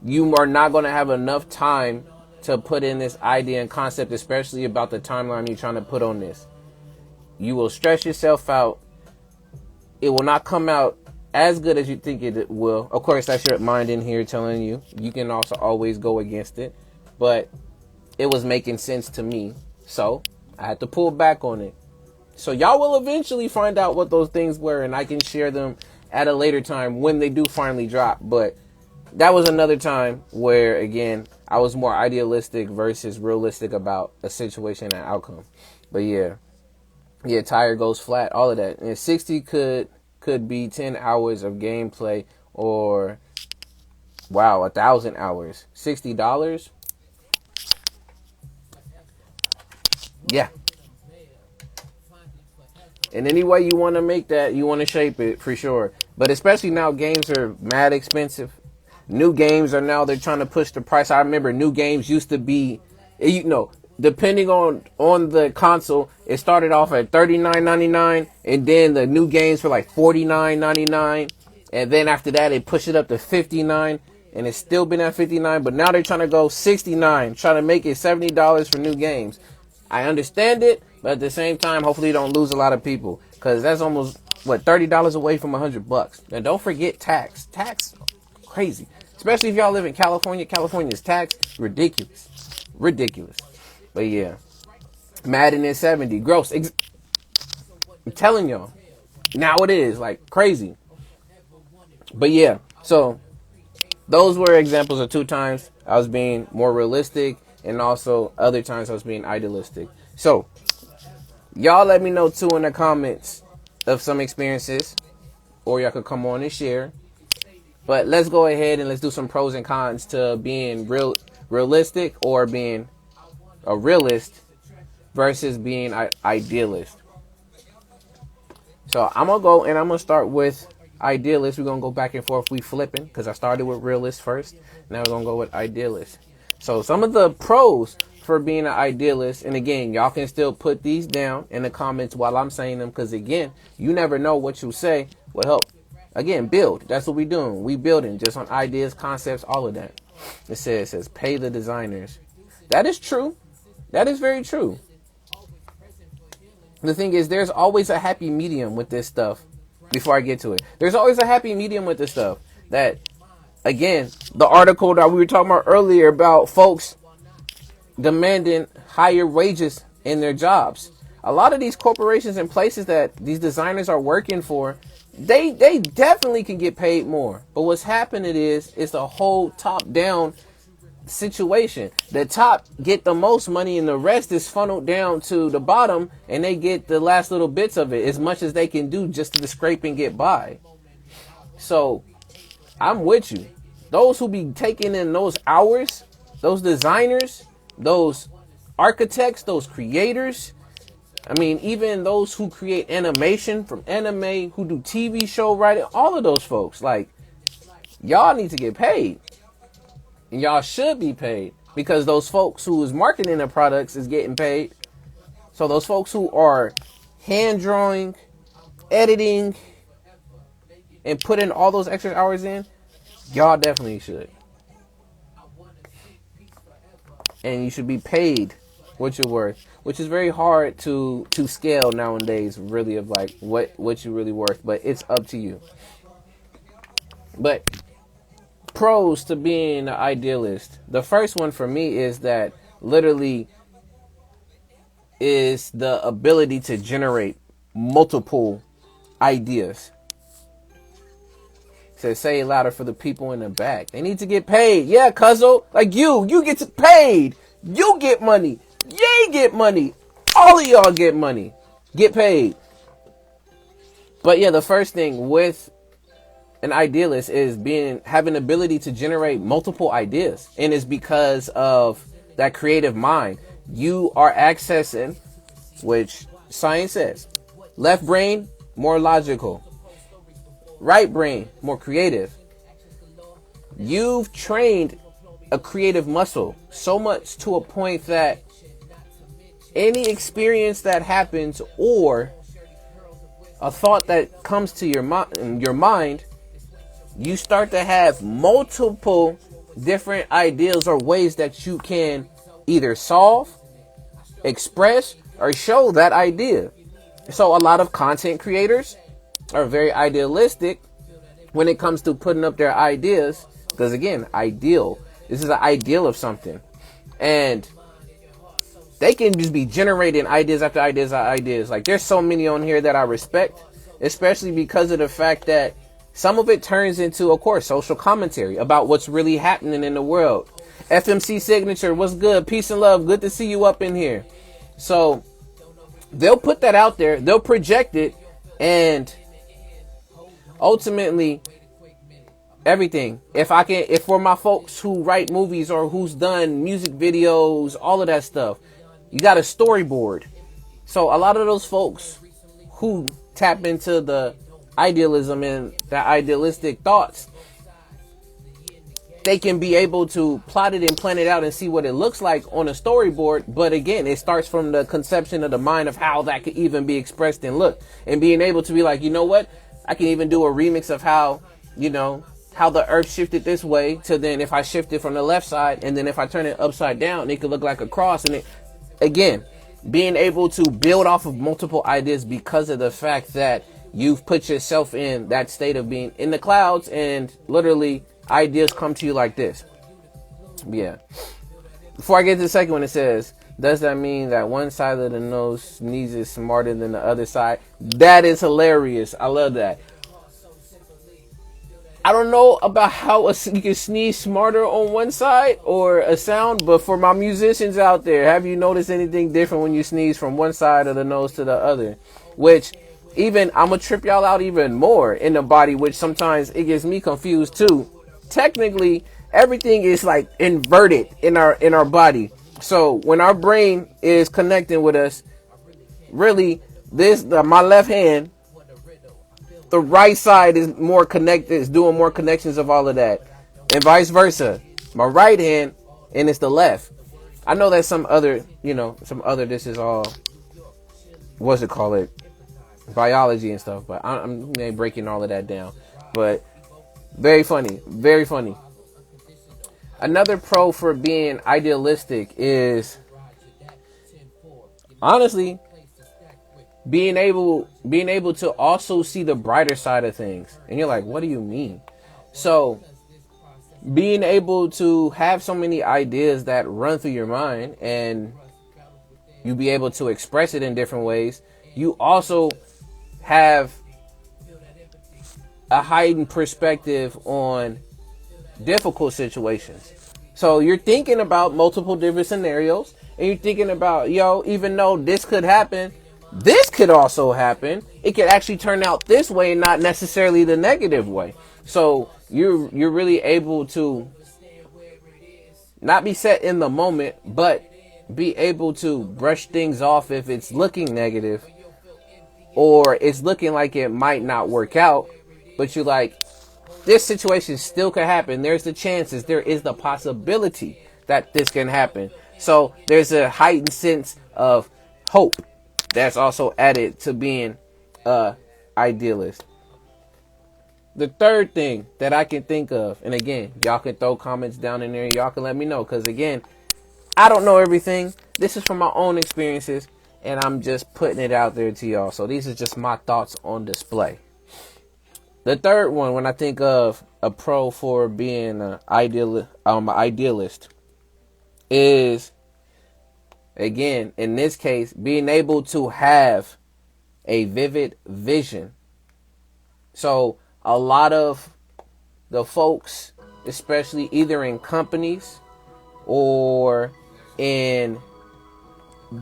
you are not going to have enough time to put in this idea and concept, especially about the timeline you're trying to put on this. You will stress yourself out. It will not come out as good as you think it will. Of course, that's your mind in here telling you. You can also always go against it. But it was making sense to me. So I had to pull back on it. So y'all will eventually find out what those things were, and I can share them at a later time when they do finally drop. But that was another time where, again, I was more idealistic versus realistic about a situation and outcome. But yeah, tire goes flat, all of that. And 60 could be 10 hours of gameplay, or wow, 1,000 hours. $60? Yeah. And any way you want to make that, you want to shape it for sure. But especially now, games are mad expensive. New games are now, they're trying to push the price. I remember new games used to be, depending on the console, it started off at $39.99, and then the new games for like $49.99, and then after that they push it up to $59, and it's still been at $59. But now they're trying to go $69, trying to make it $70 for new games. I understand it, but at the same time, hopefully you don't lose a lot of people, because that's almost $30 away from $100. And don't forget tax, crazy. Especially if y'all live in California. California's tax ridiculous. But yeah, Madden is 70 gross. I'm telling y'all, now it is like crazy. But yeah, so those were examples of 2 times I was being more realistic, and also other times I was being idealistic. So y'all let me know too in the comments of some experiences, or y'all could come on and share. But let's go ahead and let's do some pros and cons to being realistic, or being a realist versus being idealist. So I'm going to go and I'm going to start with idealist. We're going to go back and forth. We flipping, because I started with realist first. Now we're going to go with idealist. So some of the pros for being an idealist, and again, y'all can still put these down in the comments while I'm saying them, because again, you never know what you say will help. Again, build. That's what we're doing. We building just on ideas, concepts, all of that. It says pay the designers. That is true. That is very true. The thing is, there's always a happy medium with this stuff. Before I get to it, there's always a happy medium with this stuff. That, again, the article that we were talking about earlier about folks demanding higher wages in their jobs. A lot of these corporations and places that these designers are working for, they definitely can get paid more. But what's happening is it's a whole top-down situation. The top get the most money, and the rest is funneled down to the bottom, and they get the last little bits of it, as much as they can do just to scrape and get by. So I'm with you. Those who be taking in those hours, those designers, those architects, those creators, I mean, even those who create animation from anime, who do TV show writing, all of those folks, like, y'all need to get paid. And y'all should be paid, because those folks who is marketing the products is getting paid. So those folks who are hand drawing, editing, and putting all those extra hours in, y'all definitely should. And you should be paid what you're worth, which is very hard to scale nowadays, really, of like what you're really worth. But it's up to you. But pros to being an idealist. The first one for me is that literally is the ability to generate multiple ideas. Says, say it louder for the people in the back. They need to get paid. Yeah, cuzzo. Like you get paid. You get money. They get money. All of y'all get money. Get paid. But yeah, the first thing with an idealist is having the ability to generate multiple ideas. And it's because of that creative mind. You are accessing, which science says, left brain, more logical. Right brain, more creative. You've trained a creative muscle so much to a point that any experience that happens or a thought that comes to your mind, you start to have multiple different ideas or ways that you can either solve, express, or show that idea. So a lot of content creators are very idealistic when it comes to putting up their ideas. Because again, ideal. This is an ideal of something. And they can just be generating ideas after ideas after ideas. Like there's so many on here that I respect, especially because of the fact that some of it turns into, of course, social commentary about what's really happening in the world. FMC Signature, what's good? Peace and love. Good to see you up in here. So they'll put that out there. They'll project it. And ultimately, everything. If for my folks who write movies or who's done music videos, all of that stuff, you got a storyboard. So a lot of those folks who tap into the idealism and the idealistic thoughts, they can be able to plot it and plan it out and see what it looks like on a storyboard. But again, it starts from the conception of the mind of how that could even be expressed and look, and being able to be like, you know what, I can even do a remix of how, how the earth shifted this way to then if I shift it from the left side and then if I turn it upside down, it could look like a cross. And it, again, being able to build off of multiple ideas because of the fact that you've put yourself in that state of being in the clouds and literally ideas come to you like this. Yeah. Before I get to the second one, it says, does that mean that one side of the nose sneezes smarter than the other side? That is hilarious. I love that. I don't know about how you can sneeze smarter on one side or a sound, but for my musicians out there, have you noticed anything different when you sneeze from one side of the nose to the other? Which even, I'm going to trip y'all out even more in the body, which sometimes it gets me confused too. Technically, everything is like inverted in our body. So when our brain is connecting with us, really, my left hand, the right side is more connected, is doing more connections of all of that, and vice versa. My right hand, and it's the left. I know that some other, this is all, what's it called, biology and stuff, but I'm breaking all of that down. But very funny, very funny. Another pro for being idealistic is, honestly, being able to also see the brighter side of things. And you're like, what do you mean? So being able to have so many ideas that run through your mind and you be able to express it in different ways, you also have a heightened perspective on difficult situations. So you're thinking about multiple different scenarios and you're thinking about, even though this could happen, this could also happen. It could actually turn out this way and not necessarily the negative way. So you're really able to not be set in the moment, but be able to brush things off if it's looking negative or it's looking like it might not work out. But you're like, this situation still could happen. There's the chances. There is the possibility that this can happen. So there's a heightened sense of hope that's also added to being a idealist. The third thing that I can think of, and again, y'all can throw comments down in there. Y'all can let me know, because again, I don't know everything. This is from my own experiences, and I'm just putting it out there to y'all. So these are just my thoughts on display. The third one, when I think of a pro for being an idealist is, again, in this case, being able to have a vivid vision. So a lot of the folks, especially either in companies or in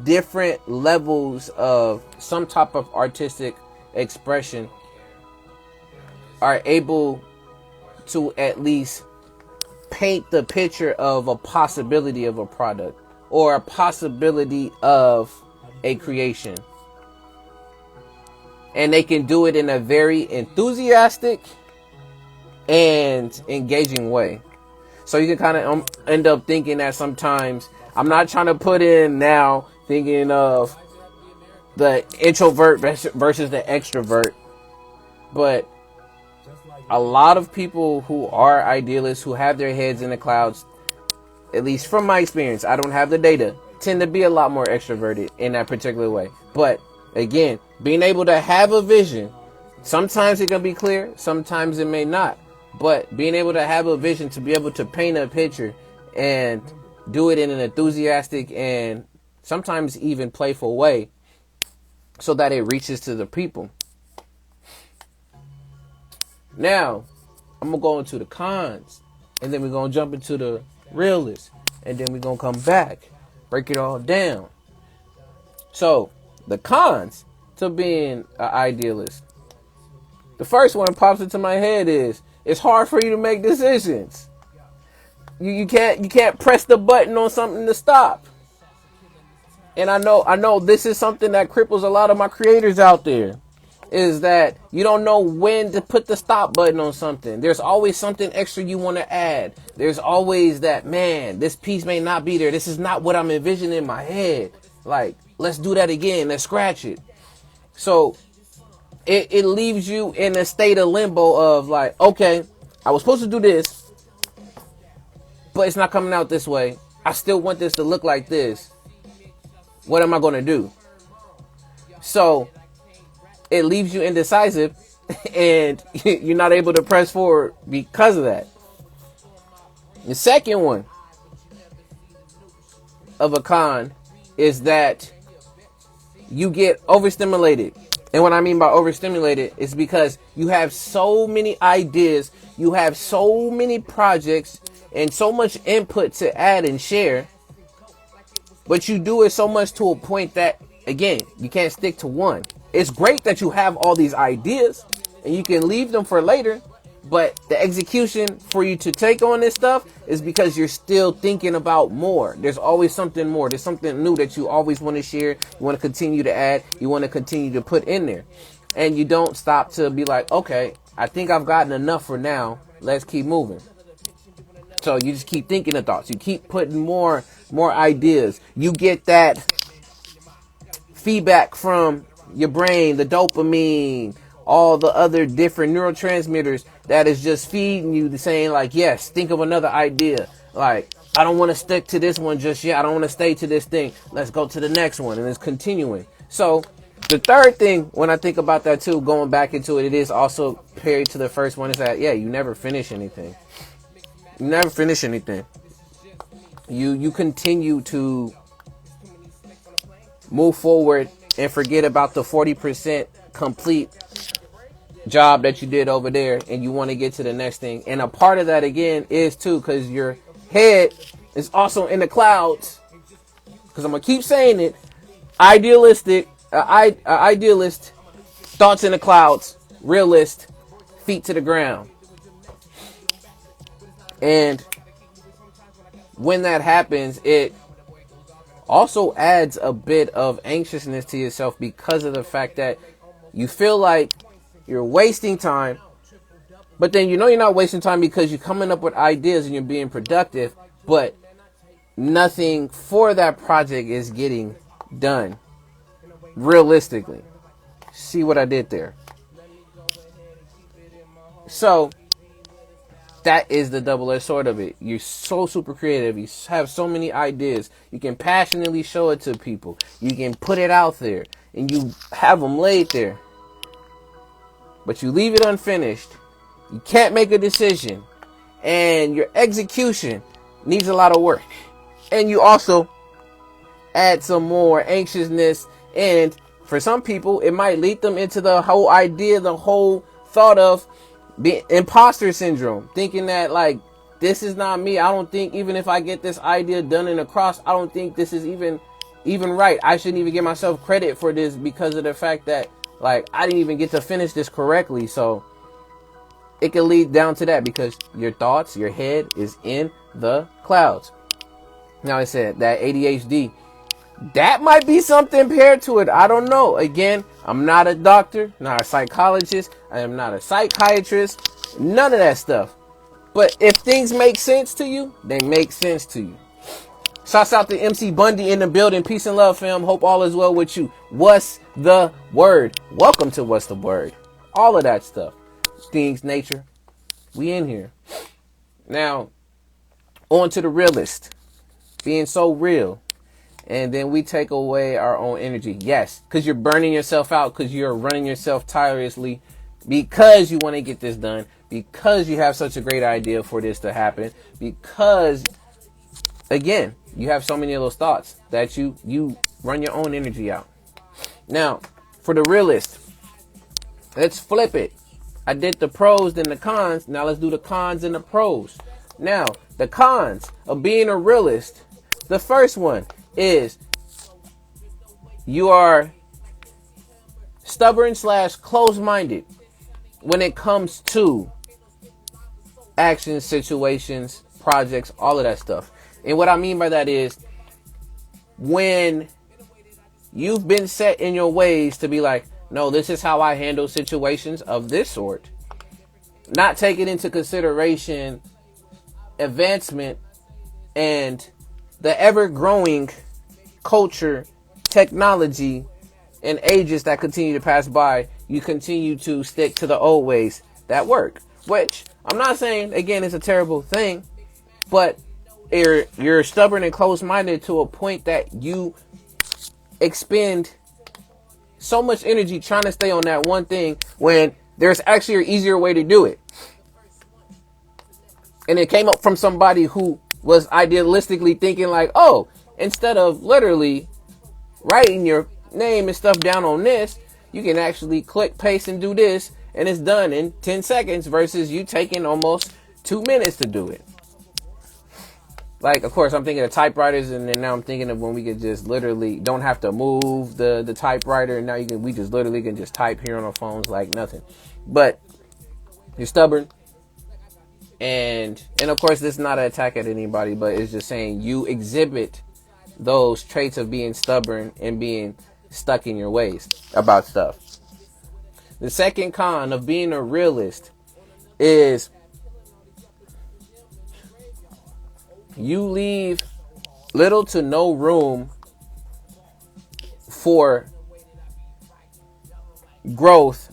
different levels of some type of artistic expression, are able to at least paint the picture of a possibility of a product or a possibility of a creation. And they can do it in a very enthusiastic and engaging way. So you can kind of end up thinking that sometimes, I'm not trying to put in now thinking of the introvert versus the extrovert, but a lot of people who are idealists, who have their heads in the clouds, at least from my experience, I don't have the data, tend to be a lot more extroverted in that particular way. But again, being able to have a vision, sometimes it can be clear, sometimes it may not. But being able to have a vision, to be able to paint a picture and do it in an enthusiastic and sometimes even playful way so that it reaches to the people. Now, I'm going to go into the cons, and then we're going to jump into the realist, and then we're going to come back, break it all down. So, the cons to being an idealist. The first one that pops into my head is, it's hard for you to make decisions. You can't press the button on something to stop. And I know this is something that cripples a lot of my creators out there, is that you don't know when to put the stop button on something. There's always something extra you want to add. There's always that, man, this piece may not be there. This is not what I'm envisioning in my head. Like, let's do that again. Let's scratch it. So it leaves you in a state of limbo of like, okay, I was supposed to do this, but it's not coming out this way. I still want this to look like this. What am I going to do? So it leaves you indecisive and you're not able to press forward because of that. The second one of a con is that you get overstimulated. And what I mean by overstimulated is because you have so many ideas, you have so many projects and so much input to add and share, but you do it so much to a point that, again, you can't stick to one. It's great that you have all these ideas and you can leave them for later, but the execution for you to take on this stuff is because you're still thinking about more. There's always something more. There's something new that you always want to share. You want to continue to add. You want to continue to put in there. And you don't stop to be like, okay, I think I've gotten enough for now. Let's keep moving. So you just keep thinking of thoughts. You keep putting more ideas. You get that feedback from your brain, the dopamine, all the other different neurotransmitters that is just feeding you, saying like, yes, think of another idea. Like, I don't want to stick to this one just yet. I don't want to stay to this thing. Let's go to the next one. And it's continuing. So the third thing, when I think about that too, going back into it, it is also paired to the first one, is that, yeah, you never finish anything. You never finish anything. You continue to move forward and forget about the 40% complete job that you did over there, and you want to get to the next thing. And a part of that, again, is too because your head is also in the clouds, because I'm gonna keep saying it, idealist, thoughts in the clouds, realist, feet to the ground. And when that happens, it also adds a bit of anxiousness to yourself, because of the fact that you feel like you're wasting time, but then you know you're not wasting time because you're coming up with ideas and you're being productive, but nothing for that project is getting done realistically. See what I did there? So that is the double-edged sword of it. You're so super creative. You have so many ideas. You can passionately show it to people. You can put it out there and you have them laid there. But you leave it unfinished. You can't make a decision, and your execution needs a lot of work. And you also add some more anxiousness, and for some people it might lead them into the whole idea, the whole thought of being imposter syndrome, thinking that like, this is not me. I don't think, even if I get this idea done and across, I don't think this is even right. I shouldn't even give myself credit for this because of the fact that like I didn't even get to finish this correctly. So it can lead down to that because your thoughts, your head is in the clouds. Now I said that ADHD, that might be something paired to it. I don't know. Again, I'm not a doctor, not a psychologist. I am not a psychiatrist. None of that stuff. But if things make sense to you, they make sense to you. Shouts out to MC Bundy in the building. Peace and love, fam. Hope all is well with you. What's the word? Welcome to What's the Word. All of that stuff. Things, nature. We in here. Now, on to the realist. Being so real. And then we take away our own energy. Yes, because you're burning yourself out, because you're running yourself tirelessly, because you want to get this done, because you have such a great idea for this to happen, because, again, you have so many of those thoughts that you run your own energy out. Now, for the realist, let's flip it. I did the pros and the cons. Now let's do the cons and the pros. Now, the cons of being a realist. The first one is you are stubborn / closed-minded when it comes to actions, situations, projects, all of that stuff. And what I mean by that is when you've been set in your ways to be like, no, this is how I handle situations of this sort, not taking into consideration advancement and the ever-growing culture, technology, and ages that continue to pass by, you continue to stick to the old ways that work. Which, I'm not saying, again, it's a terrible thing, but you're stubborn and closed-minded to a point that you expend so much energy trying to stay on that one thing when there's actually an easier way to do it. And it came up from somebody who was idealistically thinking like, oh, instead of literally writing your name and stuff down on this, you can actually click, paste, and do this, and it's done in 10 seconds versus you taking almost 2 minutes to do it. Like, of course, I'm thinking of typewriters, and then now I'm thinking of when we could just literally don't have to move the typewriter, and now we just literally can just type here on our phones like nothing. But you're stubborn. And of course, this is not an attack at anybody, but it's just saying you exhibit those traits of being stubborn and being stuck in your ways about stuff. The second con of being a realist is you leave little to no room for growth,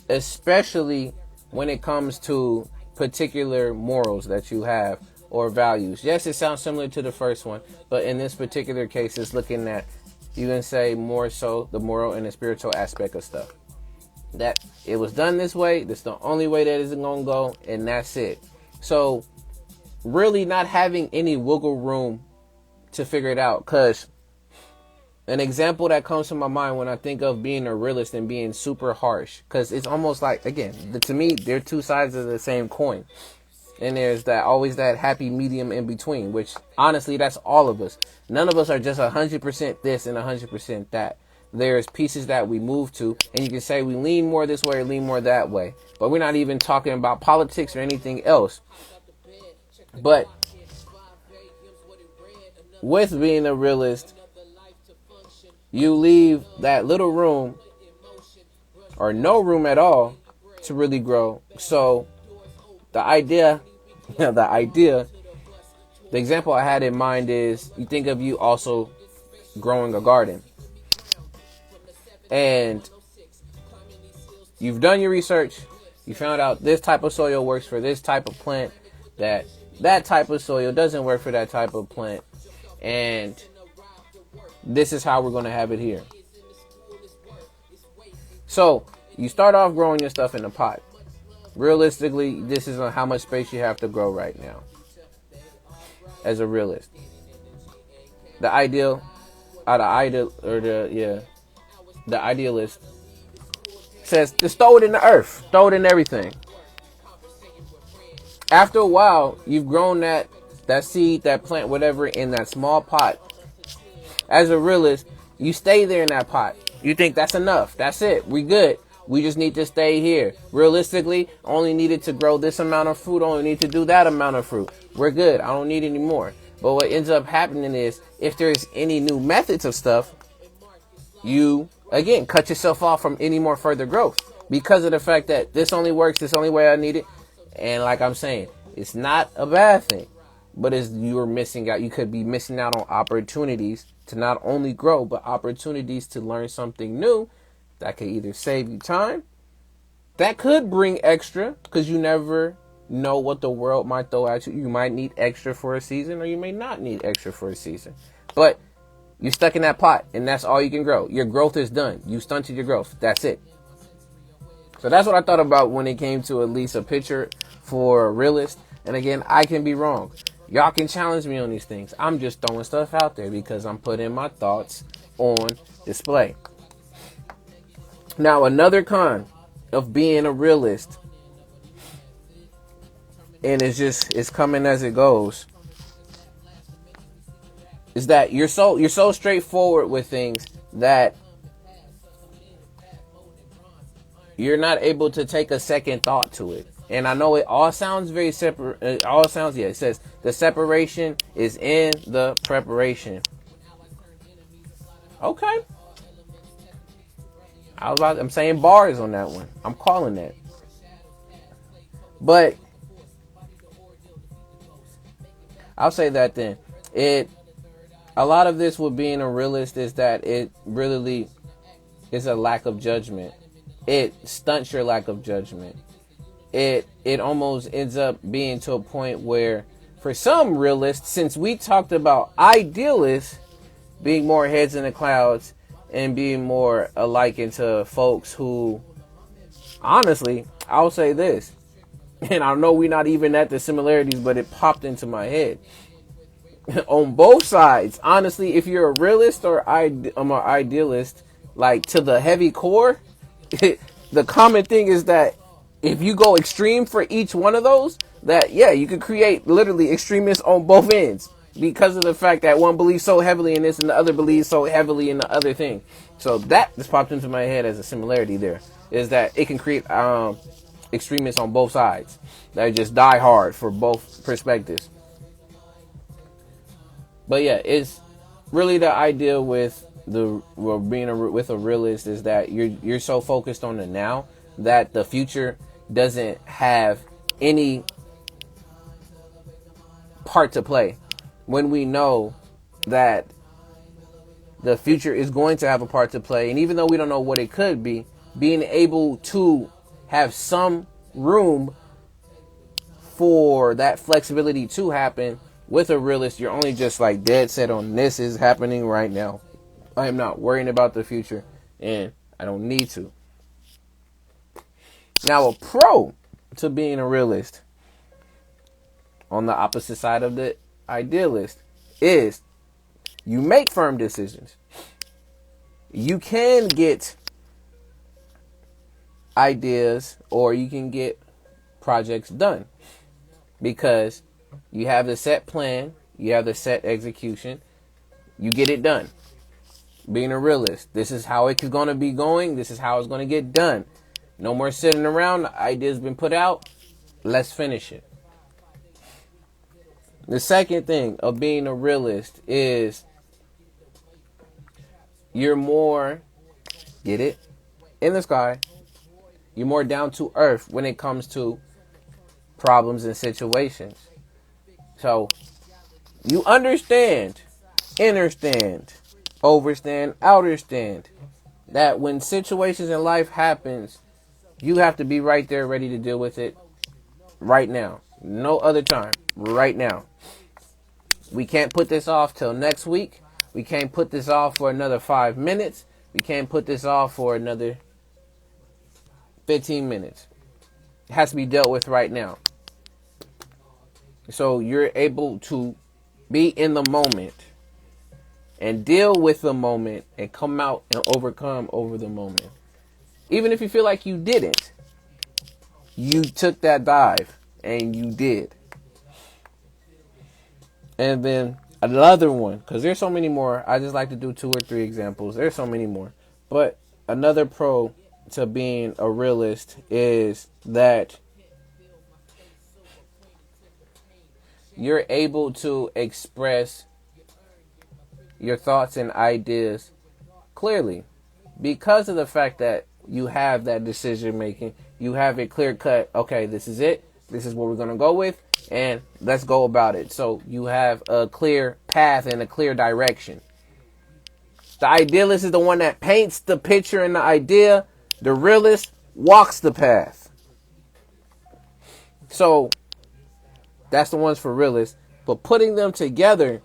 especially when it comes to particular morals that you have or values. Yes, it sounds similar to the first one, but in this particular case, it's looking at, you can say, more so the moral and the spiritual aspect of stuff. That it was done this way, this is the only way that it's going to go, and that's it. So really not having any wiggle room to figure it out, because an example that comes to my mind when I think of being a realist and being super harsh, because it's almost like, again, to me, they're two sides of the same coin. And there's always that happy medium in between, which honestly, that's all of us. None of us are just 100% this and 100% that. There's pieces that we move to, and you can say we lean more this way or lean more that way. But we're not even talking about politics or anything else. But with being a realist, you leave that little room or no room at all to really grow. So the example I had in mind is, you think of you also growing a garden, and you've done your research. You found out this type of soil works for this type of plant, that type of soil doesn't work for that type of plant, and this is how we're going to have it here. So you start off growing your stuff in a pot. Realistically, this is on how much space you have to grow right now as a realist. The ideal, the idealist says just throw it in the earth, throw it in everything. After a while, you've grown that seed, that plant, whatever, in that small pot. As a realist, you stay there in that pot. You think that's enough. That's it. We good. We just need to stay here. Realistically, only needed to grow this amount of fruit. Only need to do that amount of fruit. We're good. I don't need any more. But what ends up happening is, if there's any new methods of stuff, you, again, cut yourself off from any more further growth. Because of the fact that this only works, this only way I need it. And like I'm saying, it's not a bad thing. But as you're missing out, you could be missing out on opportunities to not only grow, but opportunities to learn something new that could either save you time, that could bring extra, because you never know what the world might throw at you. You might need extra for a season, or you may not need extra for a season. But you're stuck in that pot, and that's all you can grow. Your growth is done. You stunted your growth. That's it. So that's what I thought about when it came to at least a picture for a realist. And again, I can be wrong. Y'all can challenge me on these things. I'm just throwing stuff out there because I'm putting my thoughts on display. Now, another con of being a realist, and it's coming as it goes, is that you're so straightforward with things that you're not able to take a second thought to it. And I know it all sounds very separate. It says the separation is in the preparation. Okay. I'm saying bars on that one. I'm calling that. But I'll say that then. A lot of this with being a realist is that it really is a lack of judgment. It stunts your lack of judgment. It almost ends up being to a point where, for some realists, since we talked about idealists being more heads in the clouds and being more alike into folks who, honestly, I'll say this, and I know we're not even at the similarities, but it popped into my head. On both sides, honestly, if you're a realist or I'm an idealist, like to the heavy core, the common thing is that if you go extreme for each one of those, that, yeah, you could create literally extremists on both ends because of the fact that one believes so heavily in this and the other believes so heavily in the other thing. So that just popped into my head as a similarity there, is that it can create extremists on both sides that just die hard for both perspectives. But yeah, it's really the idea with with a realist is that you're so focused on the now that the future doesn't have any part to play. When we know that the future is going to have a part to play, and even though we don't know what it could be, being able to have some room for that flexibility to happen with a realist, you're only just like dead set on this is happening right now. I am not worrying about the future, and I don't need to. Now, a pro to being a realist on the opposite side of the idealist is you make firm decisions. You can get ideas or you can get projects done because you have the set plan, you have the set execution, you get it done. Being a realist, this is how it's going to be going, this is how it's going to get done. No more sitting around. The idea's been put out. Let's finish it. The second thing of being a realist is you're more, get it, in the sky. You're more down to earth when it comes to problems and situations. So you understand, understand, overstand, outerstand that when situations in life happens, you have to be right there ready to deal with it right now. No other time. Right now. We can't put this off till next week. We can't put this off for another 5 minutes. We can't put this off for another 15 minutes. has to be dealt with right now. So you're able to be in the moment and deal with the moment and come out and overcome over the moment. Even if you feel like you didn't, you took that dive and you did. And then another one, because there's so many more. I just like to do 2 or 3 examples. There's so many more. But another pro to being a realist is that you're able to express your thoughts and ideas clearly because of the fact that you have that decision making. You have it clear cut. Okay, this is it. This is what we're going to go with, and let's go about it. So you have a clear path and a clear direction. The idealist is the one that paints the picture and the idea. The realist walks the path. So that's the ones for realists. But putting them together,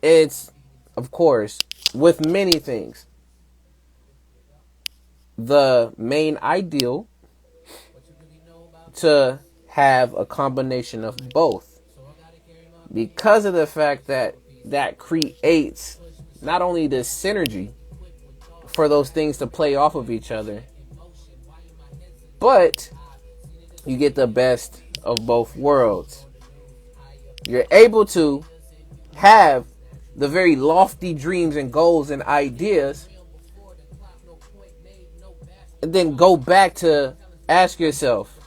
it's, of course, with many things. The main ideal to have a combination of both, because of the fact that that creates not only the synergy for those things to play off of each other, but you get the best of both worlds. You're able to have the very lofty dreams and goals and ideas, and then go back to ask yourself,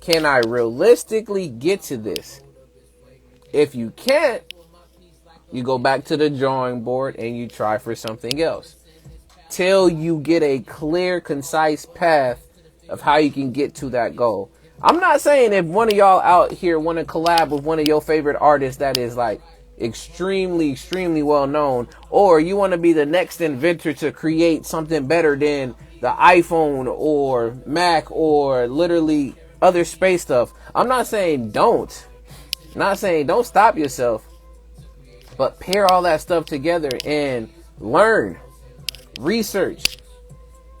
can I realistically get to this? If you can't, you go back to the drawing board and you try for something else till you get a clear, concise path of how you can get to that goal. I'm not saying if one of y'all out here want to collab with one of your favorite artists that is like extremely, extremely well known, or you want to be the next inventor to create something better than the iPhone or Mac or literally other space stuff. I'm not saying don't. Not saying don't stop yourself. But pair all that stuff together and learn, research,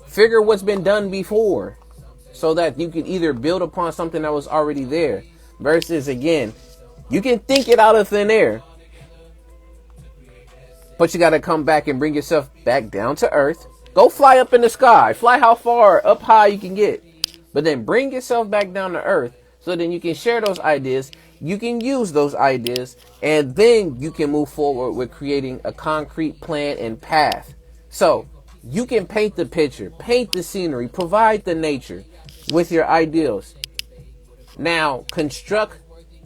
figure what's been done before so that you can either build upon something that was already there versus, again, you can think it out of thin air, but you got to come back and bring yourself back down to earth. Go fly up in the sky. Fly how far up high you can get. But then bring yourself back down to earth so then you can share those ideas. You can use those ideas, and then you can move forward with creating a concrete plan and path. So you can paint the picture, paint the scenery, provide the nature with your ideals. Now construct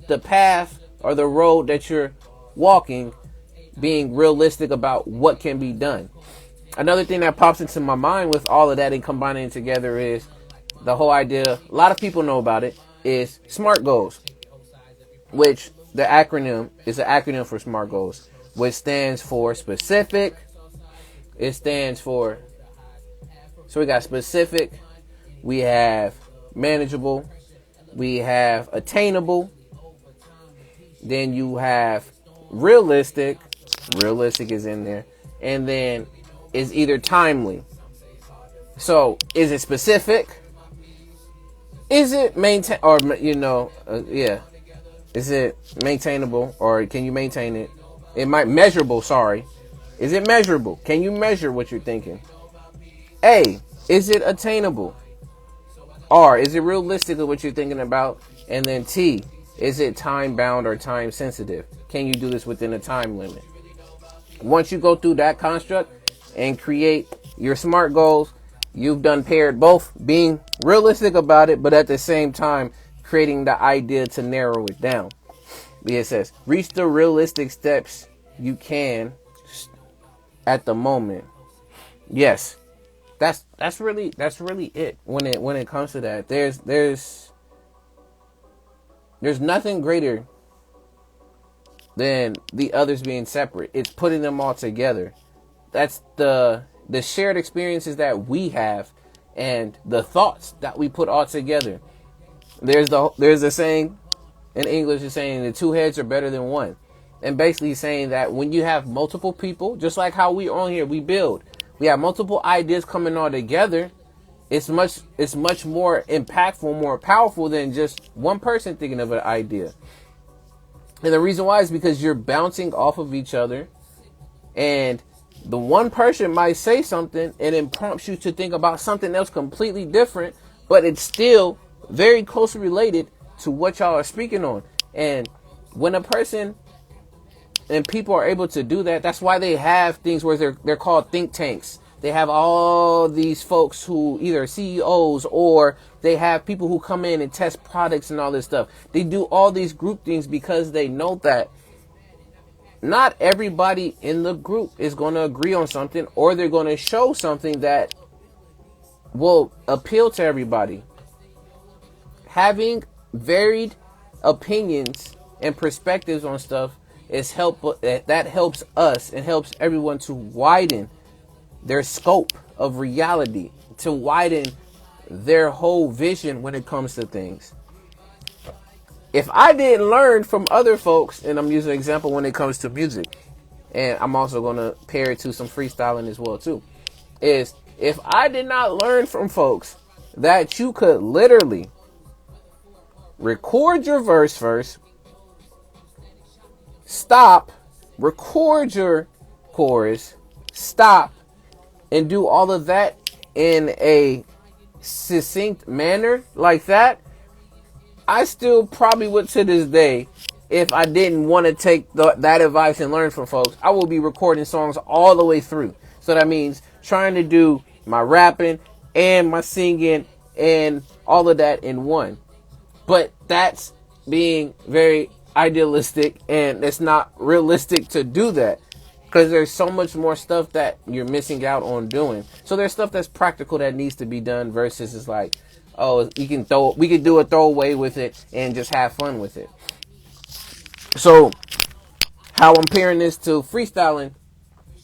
the path or the road that you're walking, being realistic about what can be done. Another thing that pops into my mind with all of that and combining it together is the whole idea, a lot of people know about it, is SMART goals, which the acronym is an acronym for SMART goals, which stands for specific. It stands for, so we got specific, we have manageable, we have attainable, then you have realistic is in there, and then is either timely. So is it specific? Is it maintain, or is it maintainable, or can you maintain it? It might measurable. Sorry, is it measurable? Can you measure what you're thinking? A, is it attainable? R, is it realistic of what you're thinking about? And then T, is it time bound or time sensitive? Can you do this within a time limit? Once you go through that construct and create your SMART goals, you've done paired both being realistic about it, but at the same time creating the idea to narrow it down. It says, reach the realistic steps you can at the moment. Yes, that's really it when it comes to that. There's nothing greater than the others being separate. It's putting them all together. That's the shared experiences that we have and the thoughts that we put all together. There's a saying in English is saying the two heads are better than one. And basically saying that when you have multiple people, just like how we on here, we build. We have multiple ideas coming all together. it's much more impactful, more powerful than just one person thinking of an idea. And the reason why is because you're bouncing off of each other, and the one person might say something and it prompts you to think about something else completely different, but it's still very closely related to what y'all are speaking on. And when a person and people are able to do that, that's why they have things where they're called think tanks. They have all these folks who either CEOs, or they have people who come in and test products and all this stuff. They do all these group things because they know that not everybody in the group is going to agree on something, or they're going to show something that will appeal to everybody. Having varied opinions and perspectives on stuff that helps us and helps everyone to widen their scope of reality, to widen their whole vision when it comes to things. If I didn't learn from other folks, and I'm using an example when it comes to music, and I'm also going to pair it to some freestyling as well too, is if I did not learn from folks that you could literally record your verse first, stop, record your chorus, stop, and do all of that in a succinct manner like that, I still probably would, to this day, if I didn't want to take that advice and learn from folks, I will be recording songs all the way through. So that means trying to do my rapping and my singing and all of that in one. But that's being very idealistic, and it's not realistic to do that, because there's so much more stuff that you're missing out on doing. So there's stuff that's practical that needs to be done versus it's like, oh, we can do a throwaway with it and just have fun with it. So how I'm pairing this to freestyling,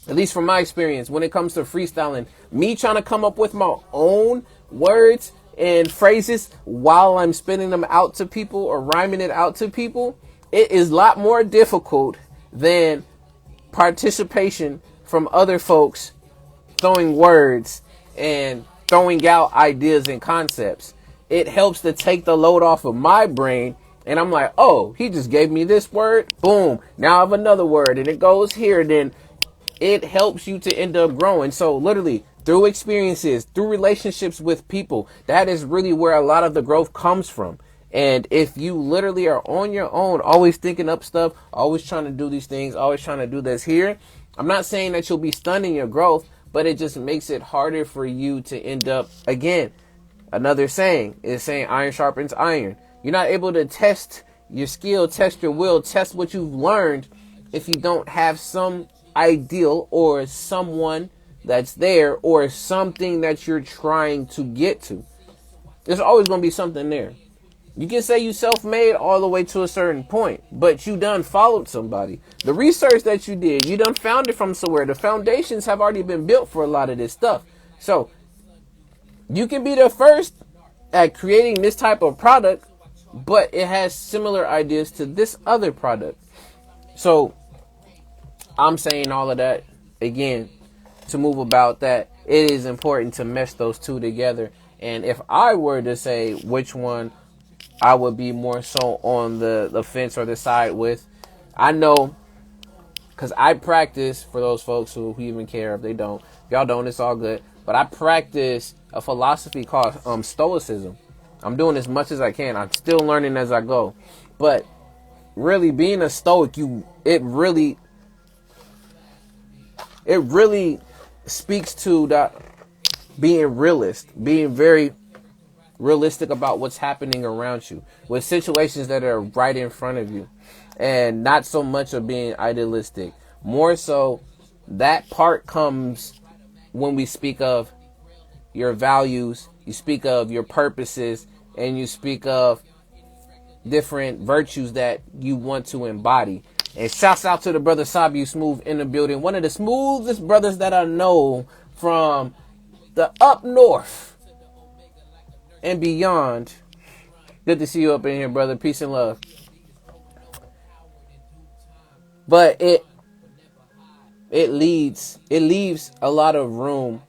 at least from my experience, when it comes to freestyling, me trying to come up with my own words and phrases while I'm spitting them out to people or rhyming it out to people, it is a lot more difficult than participation from other folks throwing words and throwing out ideas and concepts. It helps to take the load off of my brain, and I'm like, oh, he just gave me this word, boom, now I have another word, and it goes here. Then it helps you to end up growing. So literally through experiences, through relationships with people, that is really where a lot of the growth comes from. And if you literally are on your own, always thinking up stuff, always trying to do these things, always trying to do this here, I'm not saying that you'll be stunning your growth, but it just makes it harder for you to end up, again, another saying is saying iron sharpens iron. You're not able to test your skill, test your will, test what you've learned if you don't have some ideal or someone that's there or something that you're trying to get to. There's always going to be something there. You can say you self-made all the way to a certain point, but you done followed somebody. The research that you did, you done found it from somewhere. The foundations have already been built for a lot of this stuff. So you can be the first at creating this type of product, but it has similar ideas to this other product. So I'm saying all of that again to move about that. It is important to mesh those two together. And if I were to say which one I would be more so on the fence or the side with, I know, because I practice, for those folks who even care if they don't. If y'all don't, it's all good. But I practice a philosophy called Stoicism. I'm doing as much as I can. I'm still learning as I go. But really, being a Stoic, it really speaks to that being realist, being very realistic about what's happening around you with situations that are right in front of you, and not so much of being idealistic. More so, that part comes when we speak of your values, you speak of your purposes, and you speak of different virtues that you want to embody. And shouts out to the brother Sabu Smooth in the building. One of the smoothest brothers that I know from the up north and beyond. Good to see you up in here, brother. Peace and love. But it leaves a lot of room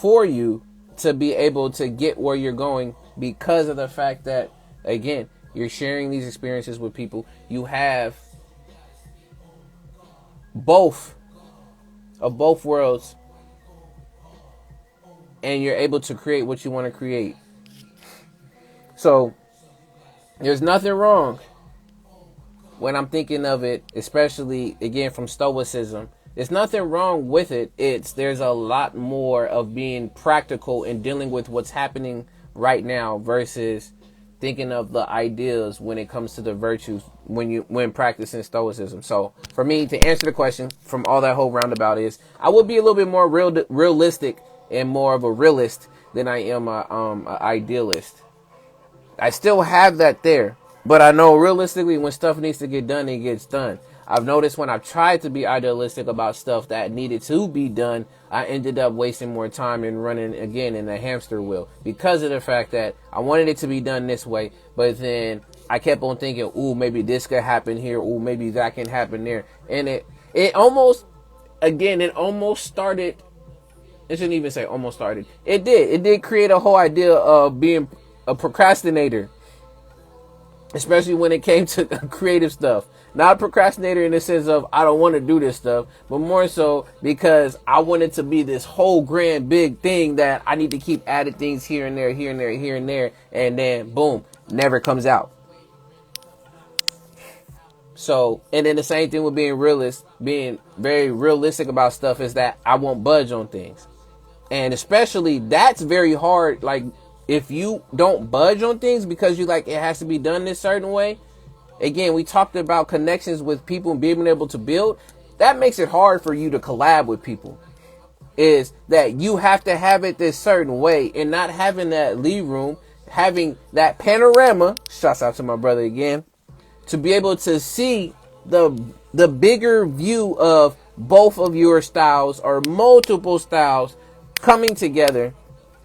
for you to be able to get where you're going, because of the fact that, again, you're sharing these experiences with people. You have both of both worlds, and you're able to create what you want to create. So there's nothing wrong when I'm thinking of it, especially again from Stoicism. There's nothing wrong with it. There's a lot more of being practical and dealing with what's happening right now versus thinking of the ideals when it comes to the virtues when practicing Stoicism. So for me to answer the question from all that whole roundabout is, I would be a little bit more realistic and more of a realist than I am a idealist. I still have that there, but I know realistically when stuff needs to get done, it gets done. I've noticed when I've tried to be idealistic about stuff that needed to be done, I ended up wasting more time and running again in a hamster wheel because of the fact that I wanted it to be done this way, but then I kept on thinking, ooh, maybe this could happen here, ooh, maybe that can happen there. And it almost started, I shouldn't even say almost started. It did create a whole idea of being a procrastinator, especially when it came to creative stuff. Not a procrastinator in the sense of I don't want to do this stuff, but more so because I want it to be this whole grand big thing that I need to keep adding things here and there, here and there, here and there, and then boom, never comes out. So, and then the same thing with being very realistic about stuff is that I won't budge on things. And especially that's very hard. Like, if you don't budge on things because you like it has to be done this certain way. Again, we talked about connections with people and being able to build. That makes it hard for you to collab with people. Is that you have to have it this certain way and not having that lead room, having that panorama. Shouts out to my brother again, to be able to see the bigger view of both of your styles or multiple styles coming together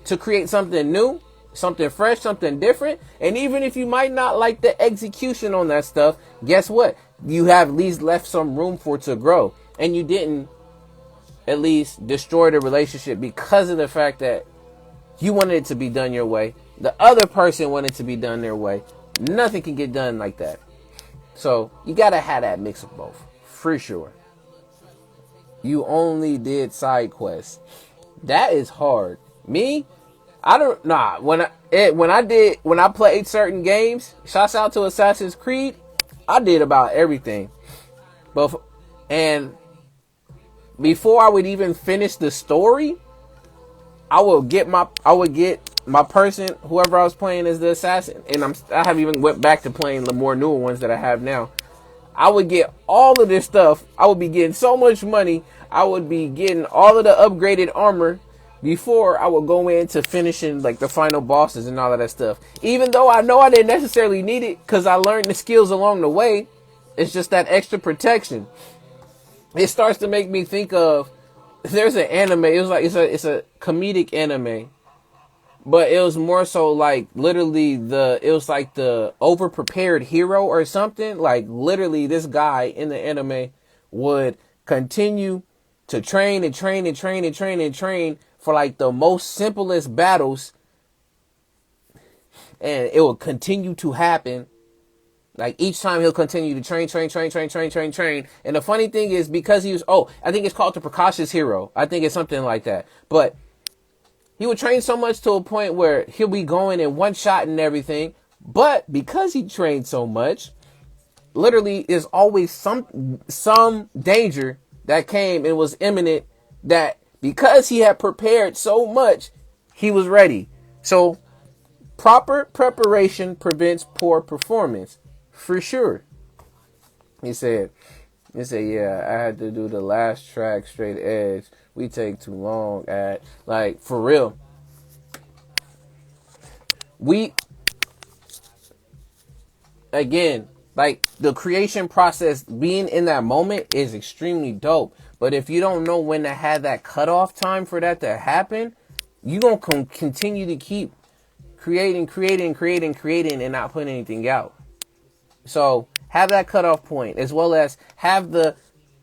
to create something new, something fresh, something different. And even if you might not like the execution on that stuff, guess what? You have at least left some room for it to grow. And you didn't at least destroy the relationship because of the fact that you wanted it to be done your way. The other person wanted it to be done their way. Nothing can get done like that. So you got to have that mix of both, for sure. You only did side quests. That is hard. Me, when I played certain games, shouts out to Assassin's Creed, I did about everything. And before I would even finish the story, I would get my person, whoever I was playing as the assassin, and I haven't even went back to playing the more newer ones that I have now. I would get all of this stuff. I would be getting so much money. I would be getting all of the upgraded armor before I would go into finishing like the final bosses and all of that stuff. Even though I know I didn't necessarily need it because I learned the skills along the way. It's just that extra protection. It starts to make me think of, there's an anime. It was like it's a comedic anime, but it was more so like literally it was like the over prepared hero or something. Like literally, this guy in the anime would continue to train and train and train and train and train for like the most simplest battles, and it will continue to happen. Like each time he'll continue to train. And the funny thing is, because he was, I think it's called the Precautious Hero. I think it's something like that. But he would train so much to a point where he'll be going in one shot and everything. But because he trained so much, literally there's always some danger that came and was imminent, that because he had prepared so much, he was ready. So proper preparation prevents poor performance. For sure. He said, yeah, I had to do the last track straight edge. We take too long at, like, for real. Again, like, the creation process, being in that moment is extremely dope. But if you don't know when to have that cutoff time for that to happen, you're going to continue to keep creating and not putting anything out. So have that cutoff point, as well as have the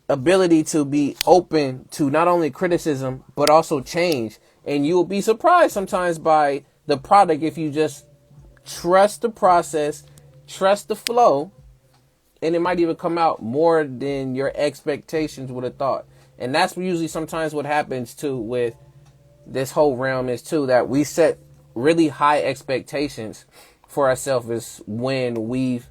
ability to be open to not only criticism, but also change. And you'll be surprised sometimes by the product if you just trust the process, trust the flow, and it might even come out more than your expectations would have thought. And that's usually sometimes what happens too with this whole realm is too, that we set really high expectations for ourselves is when we've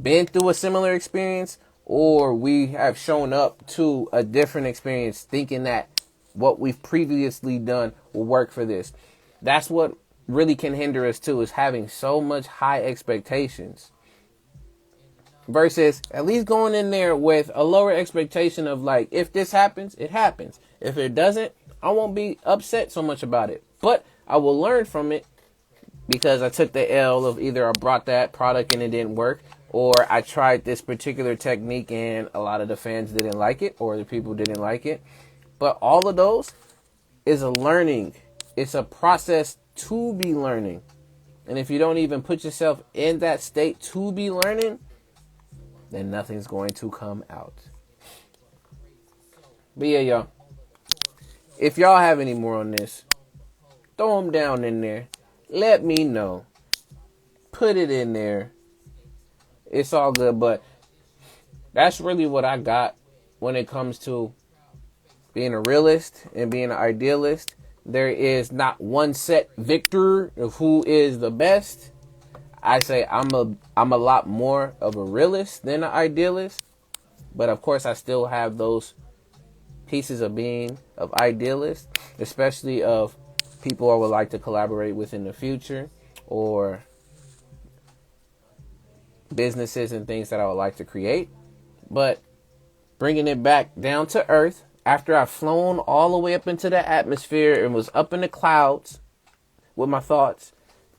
been through a similar experience or we have shown up to a different experience thinking that what we've previously done will work for this. That's what really can hinder us too, is having so much high expectations versus at least going in there with a lower expectation of like, if this happens, it happens. If it doesn't, I won't be upset so much about it, but I will learn from it because I took the L of either I brought that product and it didn't work, or I tried this particular technique and a lot of the fans didn't like it, or the people didn't like it. But all of those is a learning. It's a process to be learning. And if you don't even put yourself in that state to be learning, then nothing's going to come out. But yeah, y'all. If y'all have any more on this, throw them down in there. Let me know. Put it in there. It's all good, but that's really what I got when it comes to being a realist and being an idealist. There is not one set victor of who is the best. I say I'm a lot more of a realist than an idealist, but of course I still have those pieces of being of idealist, especially of people I would like to collaborate with in the future, or businesses and things that I would like to create. But bringing it back down to earth, after I've flown all the way up into the atmosphere and was up in the clouds with my thoughts,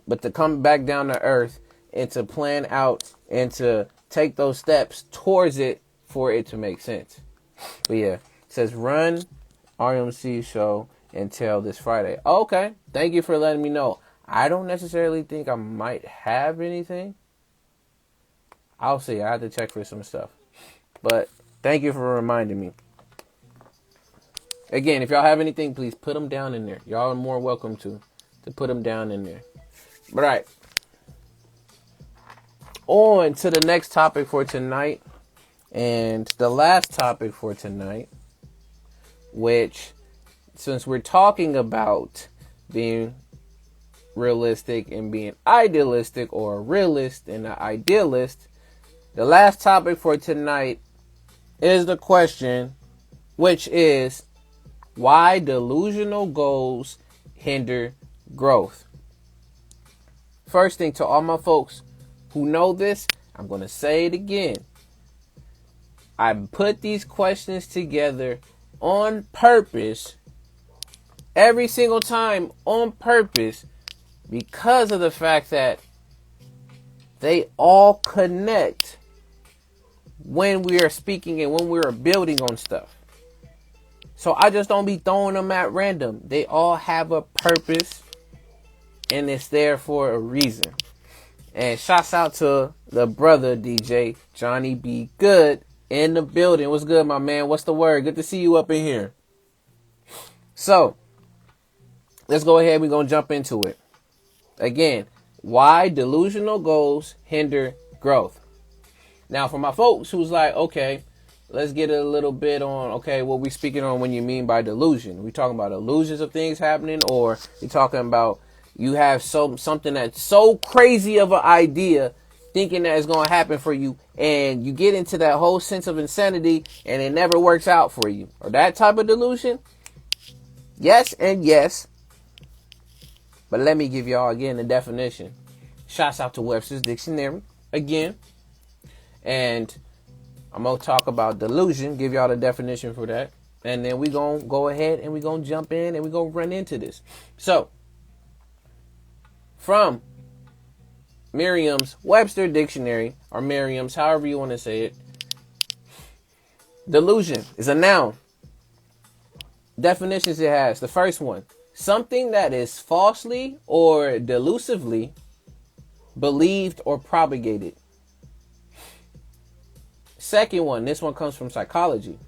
but to come back down to earth and to plan out and to take those steps towards it for it to make sense. But yeah, it says run RMC show until this Friday. Okay, thank you for letting me know. I don't necessarily think I might have anything. I'll see. I have to check for some stuff. But thank you for reminding me. Again, if y'all have anything, please put them down in there. Y'all are more welcome to put them down in there. All right. On to the next topic for tonight. And the last topic for tonight, which, since we're talking about being realistic and being idealistic, or a realist and an idealist, the last topic for tonight is the question, which is, why delusional goals hinder growth? First thing, to all my folks who know this, I'm going to say it again. I put these questions together on purpose, every single time on purpose, because of the fact that they all connect when we are speaking and when we are building on stuff. So I just don't be throwing them at random. They all have a purpose, and it's there for a reason. And shouts out to the brother DJ Johnny B. Good in the building. What's good, my man? What's the word? Good to see you up in here. So let's go ahead. We're going to jump into it. Again, why delusional goals hinder growth. Now, for my folks who's like, okay, let's get a little bit on, okay, what we speaking on when you mean by delusion. We talking about illusions of things happening, or we talking about you have something that's so crazy of an idea, thinking that it's going to happen for you, and you get into that whole sense of insanity and it never works out for you, or that type of delusion? Yes and yes. But let me give y'all again the definition. Shouts out to Webster's Dictionary again. And I'm going to talk about delusion, give y'all the definition for that. And then we're going to go ahead and we're going to jump in and we're going to run into this. So, from Merriam's Webster Dictionary, or Merriam's, however you want to say it, delusion is a noun. Definitions it has. The first one, something that is falsely or delusively believed or propagated. Second one, this one comes from psychology.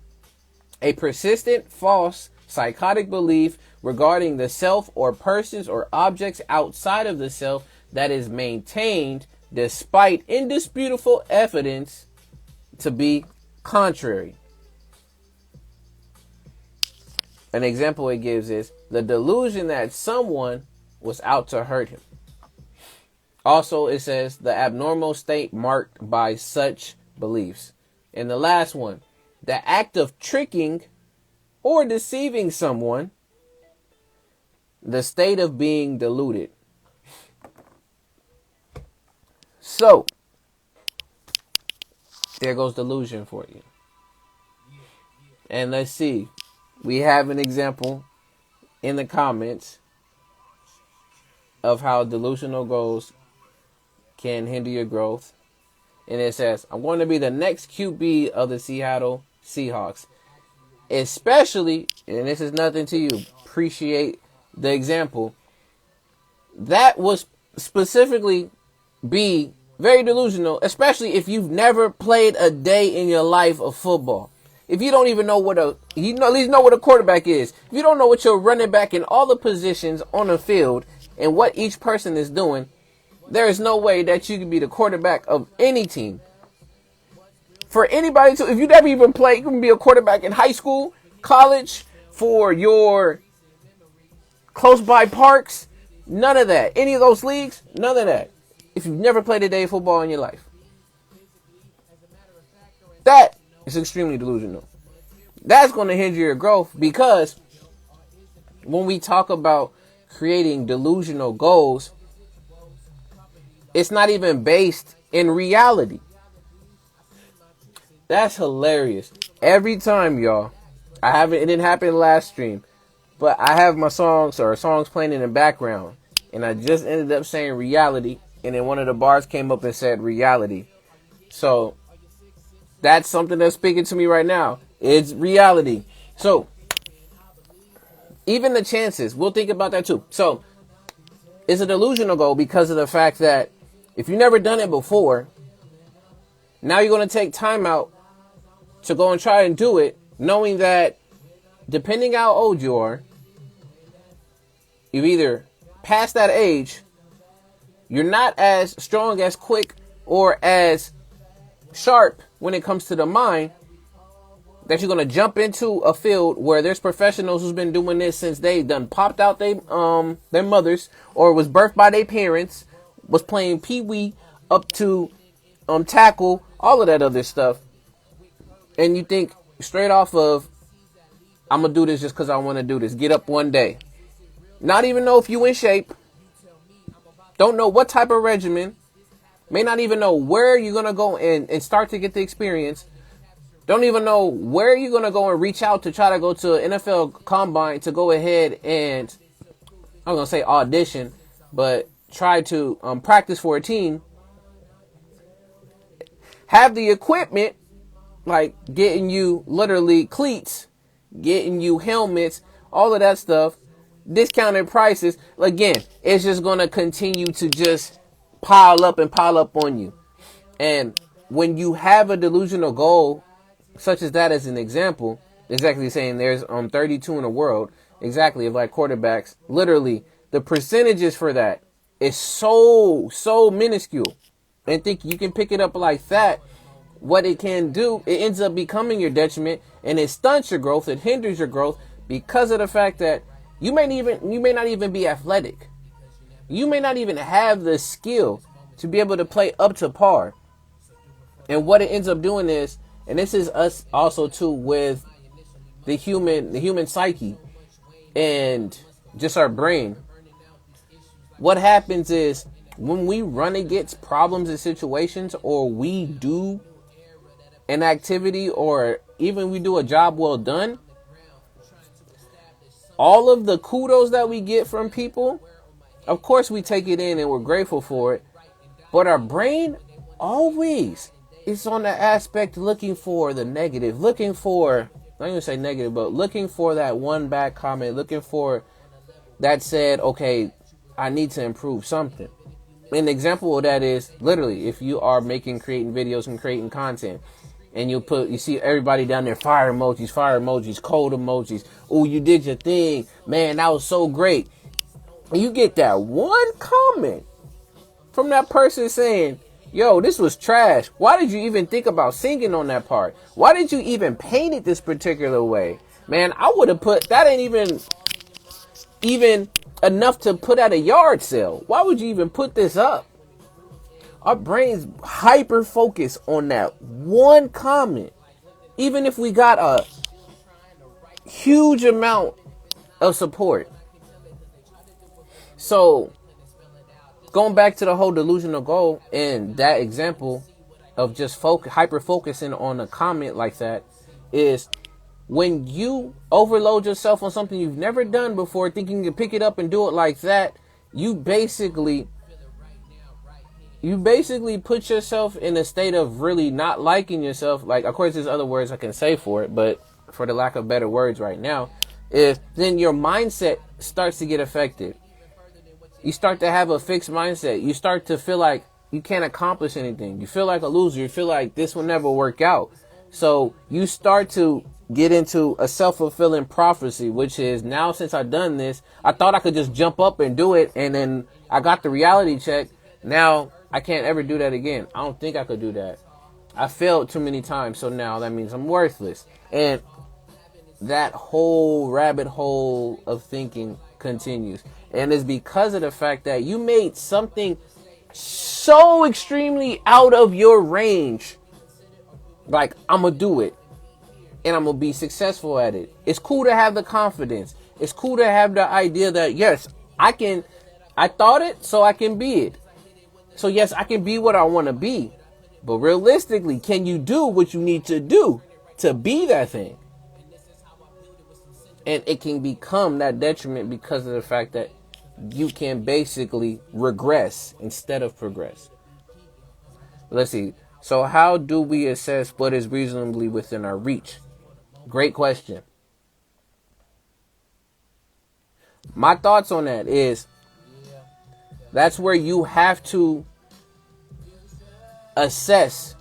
A persistent false psychotic belief regarding the self or persons or objects outside of the self that is maintained despite indisputable evidence to be contrary. An example it gives is the delusion that someone was out to hurt him. Also, it says the abnormal state marked by such beliefs. And the last one, the act of tricking or deceiving someone, the state of being deluded. So, there goes delusion for you. And let's see. We have an example in the comments of how delusional goals can hinder your growth. And it says, I'm going to be the next QB of the Seattle Seahawks. Especially, and this is nothing to you, appreciate the example. That was specifically be very delusional, especially if you've never played a day in your life of football. If you don't even know at least know what a quarterback is. If you don't know what your running back in all the positions on the field and what each person is doing, there is no way that you can be the quarterback of any team. For anybody to, if you never even played, you can be a quarterback in high school, college, for your close by parks, none of that. Any of those leagues, none of that. If you've never played a day of football in your life. That is extremely delusional. That's going to hinder your growth, because when we talk about creating delusional goals, it's not even based in reality. That's hilarious. Every time, y'all, it didn't happen last stream, but I have my songs playing in the background, and I just ended up saying reality, and then one of the bars came up and said reality. So that's something that's speaking to me right now. It's reality. So even the chances, we'll think about that too. So it's a delusional goal because of the fact that if you've never done it before, now you're going to take time out to go and try and do it, knowing that depending how old you are, you've either past that age, you're not as strong, as quick, or as sharp when it comes to the mind, that you're going to jump into a field where there's professionals who's been doing this since they done popped out their mothers, or was birthed by their parents, was playing pee-wee up to tackle, all of that other stuff. And you think straight off of, I'm going to do this just because I want to do this. Get up one day. Not even know if you in shape. Don't know what type of regimen. May not even know where you're going to go and start to get the experience. Don't even know where you're going to go and reach out to try to go to an NFL combine to go ahead and, I'm going to say audition, but try to practice for a team. Have the equipment, like getting you literally cleats, getting you helmets, all of that stuff, discounted prices. Again, it's just going to continue to just pile up on you. And when you have a delusional goal, such as that as an example, exactly saying there's 32 in the world, exactly, of like quarterbacks, literally the percentages for that is so minuscule. And think you can pick it up like that. What it can do, it ends up becoming your detriment, and it stunts your growth, it hinders your growth, because of the fact that you may not even be athletic. You may not even have the skill to be able to play up to par. And what it ends up doing is, and this is us also too with the human psyche and just our brain. What happens is when we run against problems and situations, or we do an activity, or even we do a job well done, all of the kudos that we get from people, of course we take it in and we're grateful for it. But our brain always is on the aspect looking for the negative, looking for, I'm going to say negative, but looking for that one bad comment, looking for that said, okay, I need to improve something. An example of that is literally if you are creating videos and creating content, and you see everybody down there, fire emojis, cold emojis. Oh, you did your thing, man, that was so great. And you get that one comment from that person saying, yo, this was trash. Why did you even think about singing on that part? Why did you even paint it this particular way? Man, I would have put, that ain't even enough to put at a yard sale. Why would you even put this up? Our brains hyper focus on that one comment. Even if we got a huge amount of support. So, going back to the whole delusional goal and that example of just hyper focusing on a comment like that is when you overload yourself on something you've never done before, thinking you can pick it up and do it like that, you basically put yourself in a state of really not liking yourself. Like, of course, there's other words I can say for it, but for the lack of better words right now, is then your mindset starts to get affected. You start to have a fixed mindset. You start to feel like you can't accomplish anything. You feel like a loser. You feel like this will never work out. So you start to get into a self-fulfilling prophecy, which is, now since I've done this, I thought I could just jump up and do it, and then I got the reality check. Now I can't ever do that again. I don't think I could do that. I failed too many times, so now that means I'm worthless. And that whole rabbit hole of thinking continues. And it's because of the fact that you made something so extremely out of your range. Like, I'm going to do it. And I'm going to be successful at it. It's cool to have the confidence. It's cool to have the idea that, yes, I thought it, so I can be it. So, yes, I can be what I want to be. But realistically, can you do what you need to do to be that thing? And it can become that detriment because of the fact that you can basically regress instead of progress. Let's see. So how do we assess what is reasonably within our reach? Great question. My thoughts on that is that's where you have to assess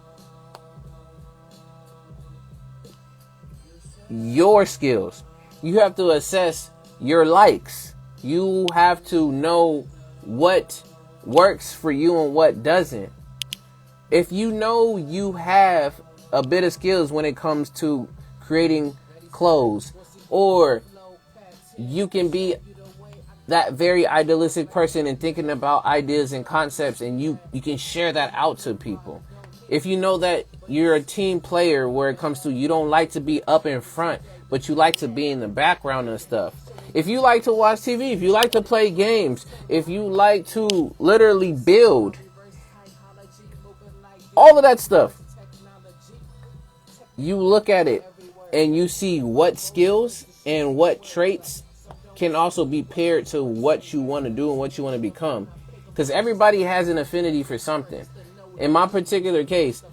your skills. You have to assess your likes. You have to know what works for you and what doesn't. If you know you have a bit of skills when it comes to creating clothes, or you can be that very idealistic person and thinking about ideas and concepts, and you can share that out to people. If you know that you're a team player where it comes to, you don't like to be up in front, but you like to be in the background and stuff. If you like to watch TV, if you like to play games, if you like to literally build, all of that stuff, you look at it and you see what skills and what traits can also be paired to what you want to do and what you want to become. Because everybody has an affinity for something. In my particular case,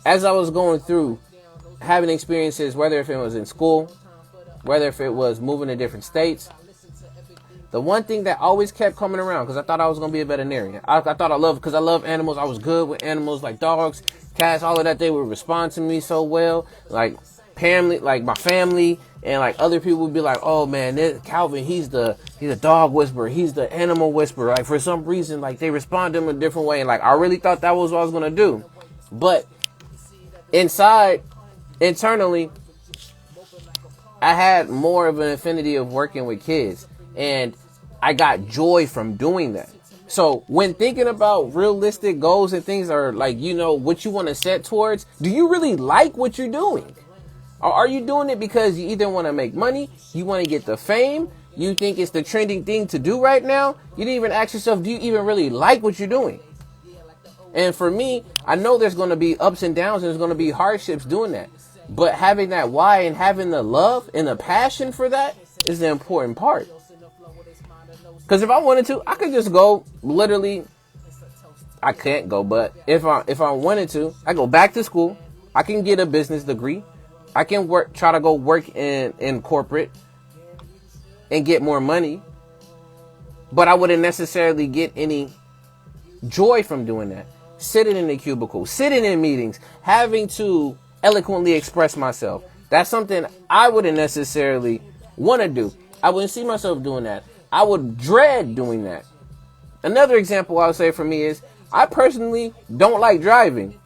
as I was going through having experiences, whether if it was in school, whether if it was moving to different states, the one thing that always kept coming around, because I thought I was going to be a veterinarian. I thought because I love animals. I was good with animals like dogs, cats, all of that. They would respond to me so well. Like family, like my family, and like other people would be like, oh man, Calvin, he's a dog whisperer. He's the animal whisperer. Like for some reason, like they respond to him a different way. And like I really thought that was what I was going to do. But internally, I had more of an affinity of working with kids, and I got joy from doing that. So when thinking about realistic goals and things, are like, you know, what you want to set towards, do you really like what you're doing? Or are you doing it because you either want to make money, you want to get the fame, you think it's the trending thing to do right now? You didn't even ask yourself, do you even really like what you're doing? And for me, I know there's going to be ups and downs and there's going to be hardships doing that. But having that why and having the love and the passion for that is the important part. Because if I wanted to, I could just go literally. I can't go, but if I wanted to, I go back to school. I can get a business degree. I can try to go work in corporate and get more money. But I wouldn't necessarily get any joy from doing that. sitting in a cubicle, sitting in meetings, having to eloquently express myself. That's something I wouldn't necessarily want to do. I wouldn't see myself doing that. I would dread doing that. Another example I would say for me is I personally don't like driving.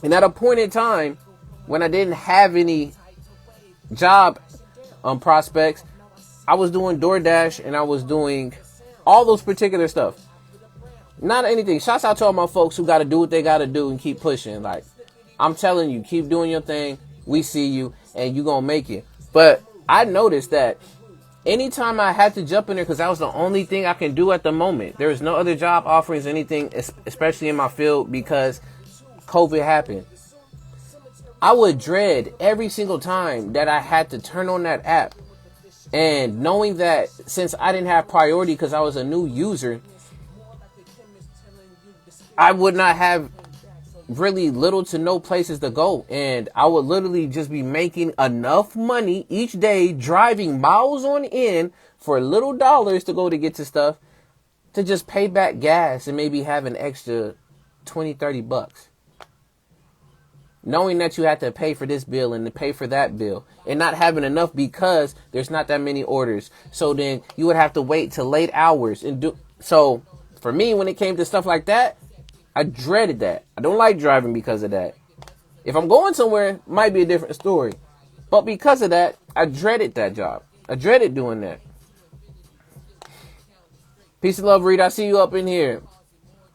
And at a point in time when I didn't have any job prospects, I was doing DoorDash and I was doing all those particular stuff. Not anything. Shouts out to all my folks who got to do what they got to do and keep pushing. Like, I'm telling you, keep doing your thing. We see you and you going to make it. But I noticed that anytime I had to jump in there, because that was the only thing I can do at the moment. There was no other job offerings, anything, especially in my field, because COVID happened. I would dread every single time that I had to turn on that app. And knowing that since I didn't have priority because I was a new user, I would not have really little to no places to go. And I would literally just be making enough money each day, driving miles on end for little dollars to go to get to stuff, to just pay back gas and maybe have an extra 20, 30 bucks. Knowing that you had to pay for this bill and to pay for that bill and not having enough because there's not that many orders. So then you would have to wait till late hours and do. So for me, when it came to stuff like that, I dreaded that. I don't like driving because of that. If I'm going somewhere, it might be a different story. But because of that, I dreaded that job. I dreaded doing that. Peace and love, Reed. I see you up in here.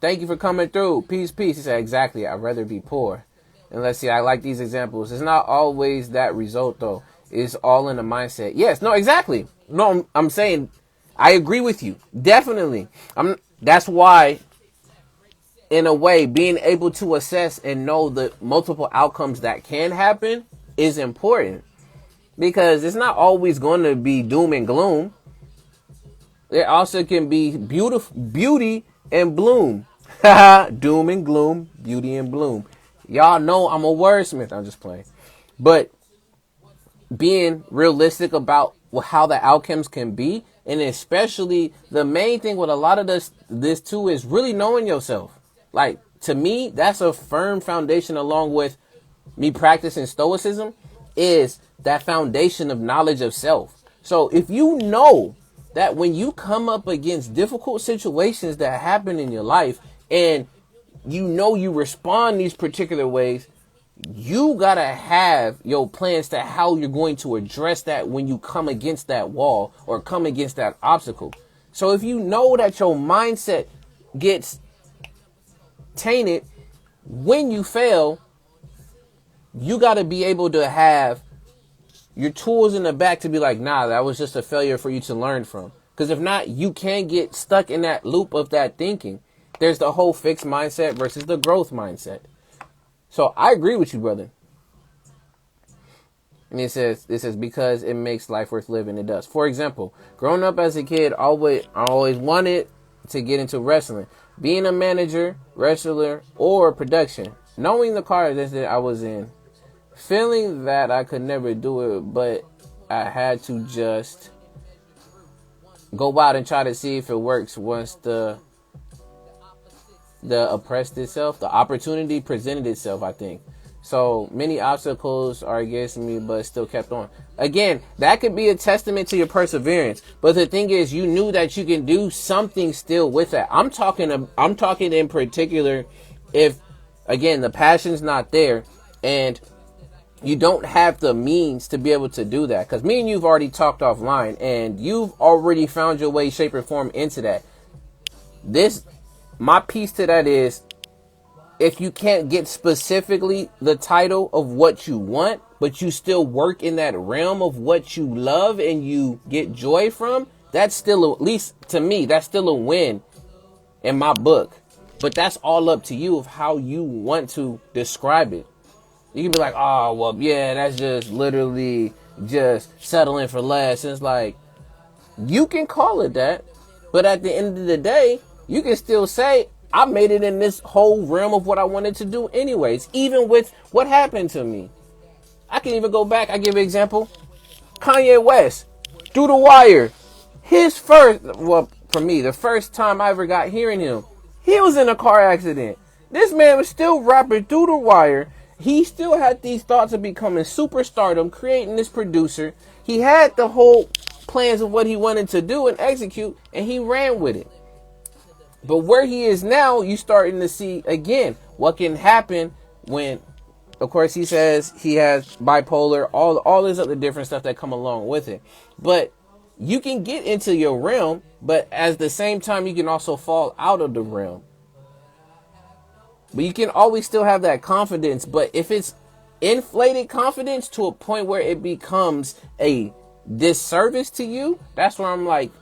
Thank you for coming through. Peace, peace. He said, exactly. I'd rather be poor. And let's see, I like these examples. It's not always that result, though. It's all in the mindset. Yes, no, exactly. No, I'm saying I agree with you. Definitely. That's why, in a way, being able to assess and know the multiple outcomes that can happen is important. Because it's not always going to be doom and gloom. There also can be beauty and bloom. Doom and gloom, beauty and bloom. Y'all know I'm a wordsmith. I'm just playing. But being realistic about how the outcomes can be, and especially the main thing with a lot of this too is really knowing yourself. Like, to me, that's a firm foundation, along with me practicing stoicism, is that foundation of knowledge of self. So if you know that when you come up against difficult situations that happen in your life, and you know you respond these particular ways, you gotta have your plans to how you're going to address that when you come against that wall or come against that obstacle. So if you know that your mindset gets tainted when you fail, you gotta be able to have your tools in the back to be like, nah, that was just a failure for you to learn from. Because if not, you can get stuck in that loop of that thinking. There's the whole fixed mindset versus the growth mindset. So I agree with you, brother. And it says because it makes life worth living. It does. For example, growing up as a kid, I always wanted to get into wrestling, being a manager, wrestler, or production. Knowing the car that I was in, feeling that I could never do it, but I had to just go out and try to see if it works once the oppressed itself, the opportunity presented itself, I think. So many obstacles are against me, but still kept on. Again, that could be a testament to your perseverance. But the thing is, you knew that you can do something still with that. I'm talking in particular if, again, the passion's not there and you don't have the means to be able to do that. Because me and you've already talked offline, and you've already found your way, shape, or form into that. My piece to that is, if you can't get specifically the title of what you want, but you still work in that realm of what you love and you get joy from, that's still, at least to me, that's still a win in my book. But that's all up to you of how you want to describe it. You can be like, oh, well, yeah, that's just literally just settling for less. And it's like, you can call it that, but at the end of the day, you can still say, I made it in this whole realm of what I wanted to do anyways, even with what happened to me. I can even go back. I give an example. Kanye West, Through the Wire. For me, the first time I ever got hearing him, he was in a car accident. This man was still rapping through the wire. He still had these thoughts of becoming superstardom, creating this producer. He had the whole plans of what he wanted to do and execute, and he ran with it. But where he is now, you starting to see again what can happen when, of course, he says he has bipolar, all this other different stuff that come along with it. But you can get into your realm, but at the same time, you can also fall out of the realm. But you can always still have that confidence. But if it's inflated confidence to a point where it becomes a disservice to you, that's where I'm like,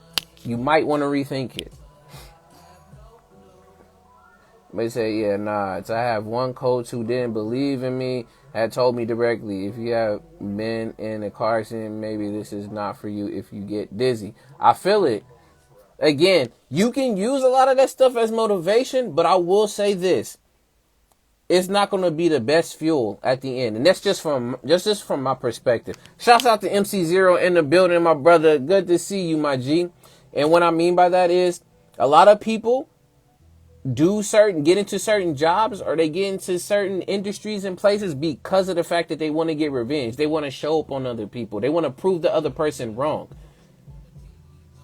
you might want to rethink it. They say, yeah, nah, I have one coach who didn't believe in me, had told me directly, if you have been in a car accident, maybe this is not for you if you get dizzy. I feel it. Again, you can use a lot of that stuff as motivation, but I will say this. It's not going to be the best fuel at the end. And that's just from my perspective. Shouts out to MC0 in the building, my brother. Good to see you, my G. And what I mean by that is a lot of people get into certain jobs, or they get into certain industries and places because of the fact that they want to get revenge. They want to show up on other people. They want to prove the other person wrong.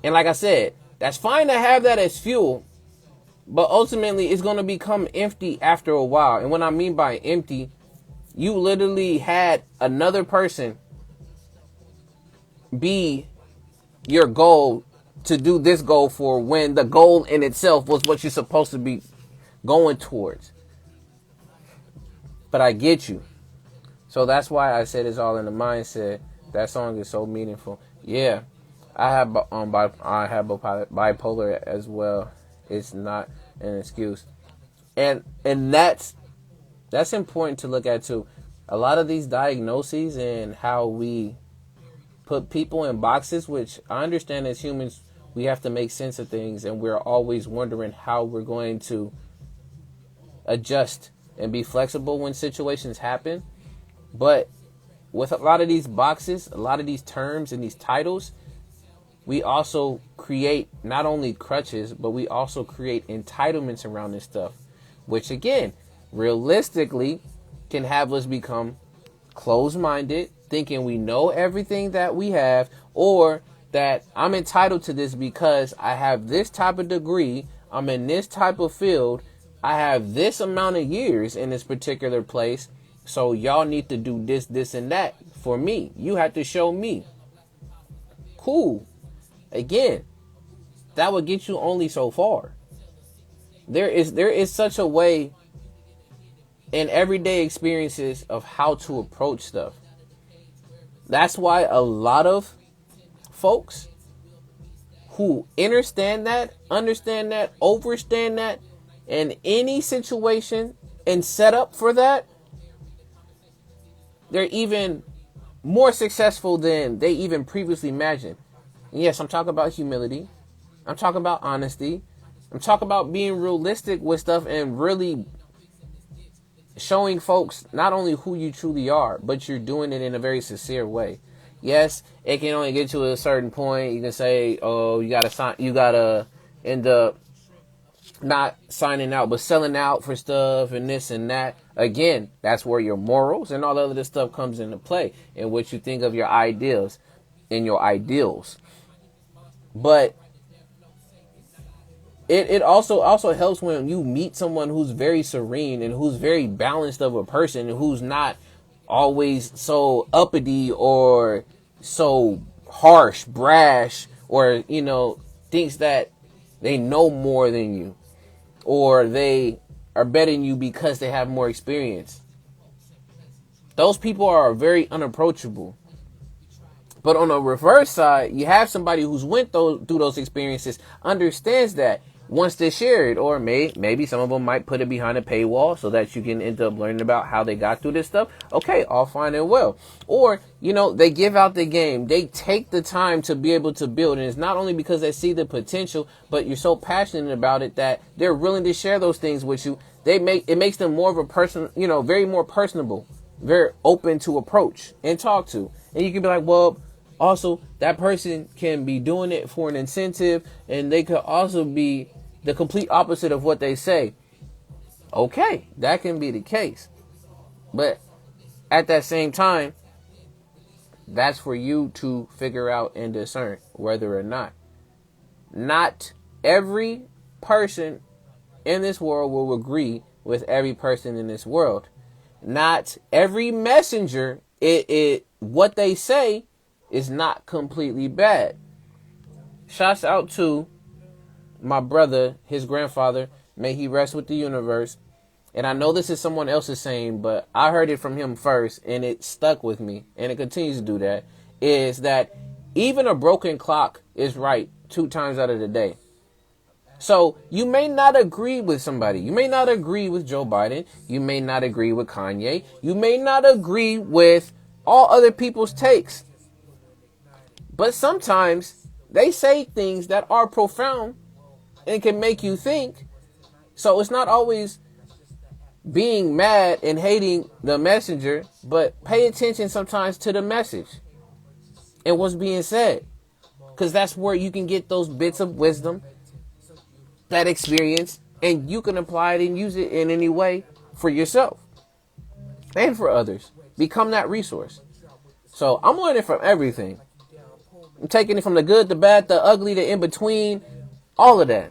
And like I said, that's fine to have that as fuel, but ultimately it's going to become empty after a while. And what I mean by empty, you literally had another person be your goal to do this goal for, when the goal in itself was what you're supposed to be going towards. But I get you. So that's why I said it's all in the mindset. That song is so meaningful. Yeah, I have bipolar as well. It's not an excuse. And that's important to look at too. A lot of these diagnoses and how we put people in boxes, which I understand as humans, we have to make sense of things, and we're always wondering how we're going to adjust and be flexible when situations happen. But with a lot of these boxes, a lot of these terms and these titles, we also create not only crutches, but we also create entitlements around this stuff, which again, realistically, can have us become closed-minded, thinking we know everything that we have, or that I'm entitled to this because I have this type of degree, I'm in this type of field, I have this amount of years in this particular place, so y'all need to do this, this, and that for me. You have to show me. Cool. Again, that would get you only so far. There is such a way in everyday experiences of how to approach stuff. That's why a lot of folks who understand that, overstand that, in any situation and set up for that, they're even more successful than they even previously imagined. And yes, I'm talking about humility. I'm talking about honesty. I'm talking about being realistic with stuff and really showing folks not only who you truly are, but you're doing it in a very sincere way. Yes, it can only get to a certain point. You can say, oh, you gotta end up not signing out, but selling out for stuff and this and that. Again, that's where your morals and all the other stuff comes into play, and what you think of your ideals and your ideals. But it also helps when you meet someone who's very serene and who's very balanced of a person, and who's not always so uppity or so harsh, brash, or, thinks that they know more than you, or they are better than you because they have more experience. Those people are very unapproachable. But on the reverse side, you have somebody who's went through those experiences, understands that, wants to share it, or maybe some of them might put it behind a paywall so that you can end up learning about how they got through this stuff. Okay, all fine and well. Or, they give out the game. They take the time to be able to build. And it's not only because they see the potential, but you're so passionate about it that they're willing to share those things with you. It makes them more of a person, very more personable, very open to approach and talk to. And you can be like, well, also, that person can be doing it for an incentive, and they could also be the complete opposite of what they say. Okay, that can be the case. But at that same time, that's for you to figure out and discern whether or not every person in this world will agree with every person in this world. Not every messenger, what they say is not completely bad. Shouts out to my brother, his grandfather, may he rest with the universe. And I know this is someone else's saying, but I heard it from him first and it stuck with me, and it continues to do that, is that even a broken clock is right 2 times out of the day. So you may not agree with somebody. You may not agree with Joe Biden. You may not agree with Kanye. You may not agree with all other people's takes. But sometimes they say things that are profound and can make you think. So it's not always being mad and hating the messenger, but pay attention sometimes to the message and what's being said. Because that's where you can get those bits of wisdom, that experience, and you can apply it and use it in any way for yourself and for others. Become that resource. So I'm learning from everything. I'm taking it from the good, the bad, the ugly, the in between, all of that,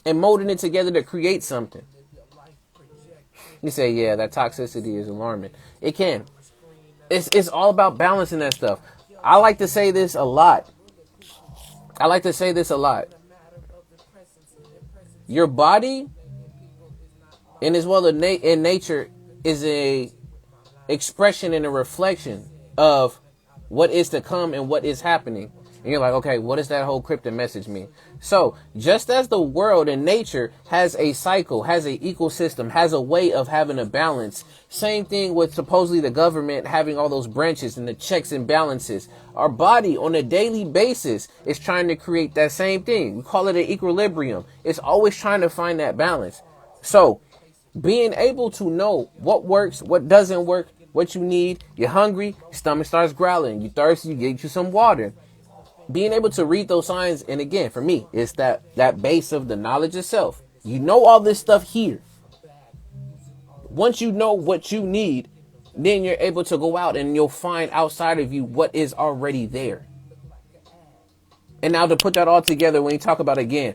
and molding it together to create something. You say, yeah, that toxicity is alarming. It can. It's all about balancing that stuff. I like to say this a lot. Your body, and as well in nature, is a expression and a reflection of what is to come and what is happening. And you're like, okay, what does that whole cryptic message mean? So just as the world and nature has a cycle, has an ecosystem, has a way of having a balance, same thing with supposedly the government having all those branches and the checks and balances. Our body on a daily basis is trying to create that same thing. We call it an equilibrium. It's always trying to find that balance. So being able to know what works, what doesn't work, what you need. You're hungry, stomach starts growling. You thirsty, you get you some water. Being able to read those signs, and again, for me, it's that base of the knowledge itself. You know all this stuff here. Once you know what you need, then you're able to go out and you'll find outside of you what is already there. And now to put that all together, when you talk about, again,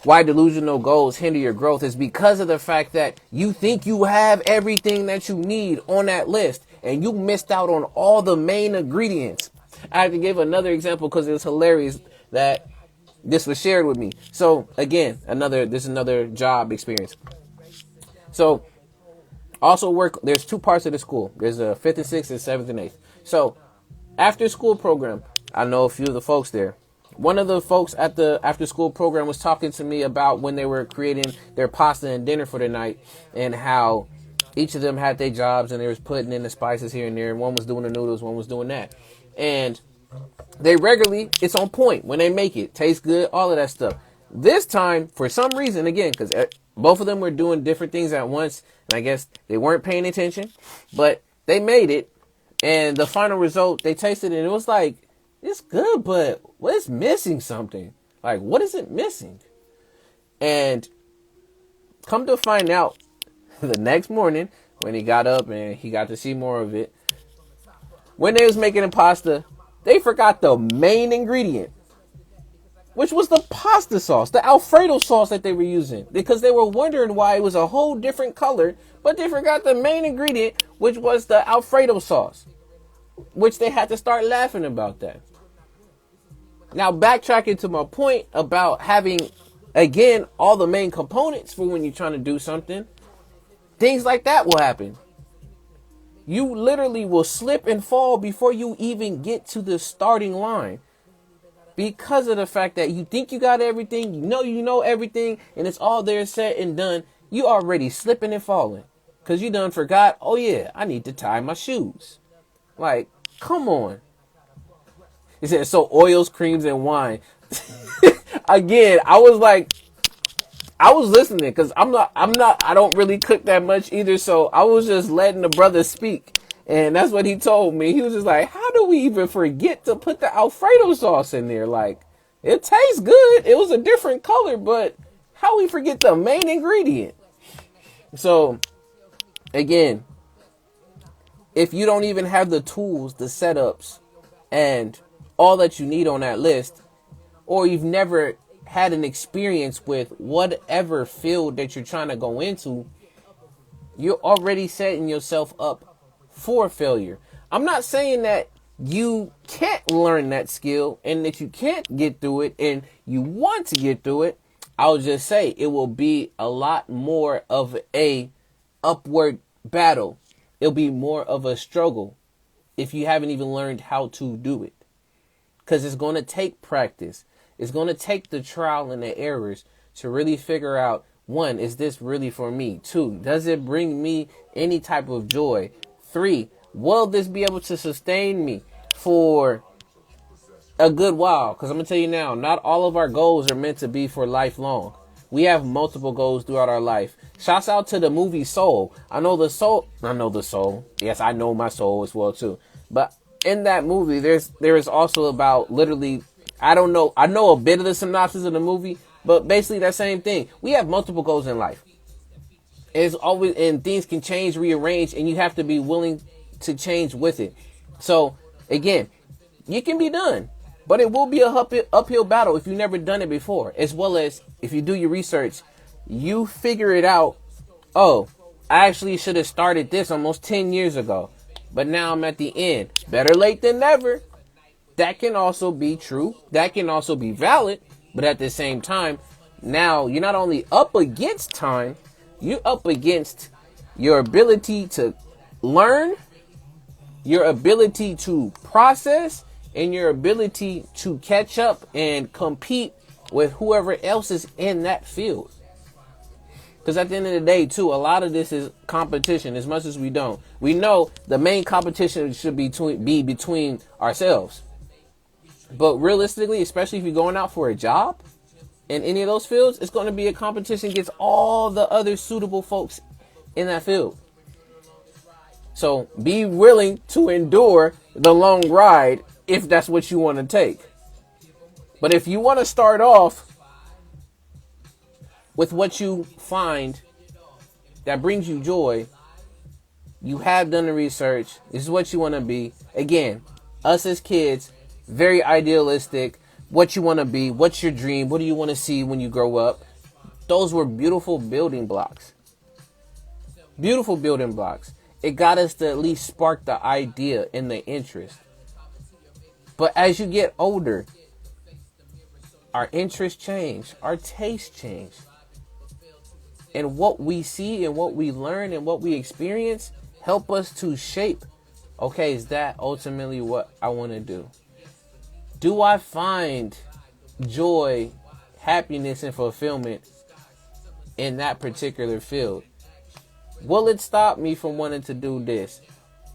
why delusional goals hinder your growth, is because of the fact that you think you have everything that you need on that list and you missed out on all the main ingredients. I have to give another example because it was hilarious that this was shared with me. So again, this is another job experience. So also work, there's 2 parts of the school. There's a 5th and 6th and 7th and 8th. So after school program, I know a few of the folks there. One of the folks at the after school program was talking to me about when they were creating their pasta and dinner for the night and how each of them had their jobs and they was putting in the spices here and there. And one was doing the noodles, one was doing that. And they regularly, it's on point when they make it. Tastes good, all of that stuff. This time, for some reason, again, because both of them were doing different things at once, and I guess they weren't paying attention, but they made it. And the final result, they tasted it, and it was like, it's good, but it's missing something. Like, what is it missing? And come to find out, the next morning, when he got up and he got to see more of it, when they was making the pasta, they forgot the main ingredient, which was the pasta sauce, the Alfredo sauce that they were using, because they were wondering why it was a whole different color, but they forgot the main ingredient, which was the Alfredo sauce, which they had to start laughing about that. Now, backtracking to my point about having, again, all the main components for when you're trying to do something, things like that will happen. You literally will slip and fall before you even get to the starting line because of the fact that you think you got everything, you know everything, and it's all there said and done. You already slipping and falling because you done forgot, oh yeah, I need to tie my shoes. Like, come on. He said, so oils, creams, and wine. Again, I was listening because I don't really cook that much either. So I was just letting the brother speak. And that's what he told me. He was just like, how do we even forget to put the Alfredo sauce in there? Like, it tastes good. It was a different color, but how we forget the main ingredient? So again, if you don't even have the tools, the setups, and all that you need on that list, or you've never had an experience with whatever field that you're trying to go into, you're already setting yourself up for failure. I'm not saying that you can't learn that skill and that you can't get through it and you want to get through it. I'll just say it will be a lot more of a upward battle. It'll be more of a struggle if you haven't even learned how to do it. Because it's going to take practice. It's going to take the trial and the errors to really figure out, one, is this really for me? Two, does it bring me any type of joy? Three, will this be able to sustain me for a good while? Because I'm going to tell you now, not all of our goals are meant to be for lifelong. We have multiple goals throughout our life. Shouts out to the movie Soul. I know the soul. Yes, I know my soul as well too. But in that movie, there is also about literally, I know a bit of the synopsis of the movie, but basically that same thing. We have multiple goals in life. It's always, and things can change, rearrange, and you have to be willing to change with it. So again, you can be done, but it will be a uphill battle if you've never done it before. As well as if you do your research, you figure it out. Oh, I actually should have started this almost 10 years ago, but now I'm at the end. Better late than never. That can also be true. That can also be valid. But at the same time, now you're not only up against time, you're up against your ability to learn, your ability to process, and your ability to catch up and compete with whoever else is in that field. Because at the end of the day, too, a lot of this is competition, as much as we don't. We know the main competition should be between ourselves. But realistically, especially if you're going out for a job in any of those fields, it's going to be a competition against all the other suitable folks in that field. So be willing to endure the long ride if that's what you want to take. But if you want to start off with what you find that brings you joy, you have done the research, this is what you want to be. Again, us as kids, very idealistic. What you want to be, what's your dream, what do you want to see when you grow up? Those were beautiful building blocks. Beautiful building blocks. It got us to at least spark the idea and the interest. But as you get older, our interests change, our tastes change. And what we see and what we learn and what we experience help us to shape, okay, is that ultimately what I want to do? Do I find joy, happiness, and fulfillment in that particular field? Will it stop me from wanting to do this?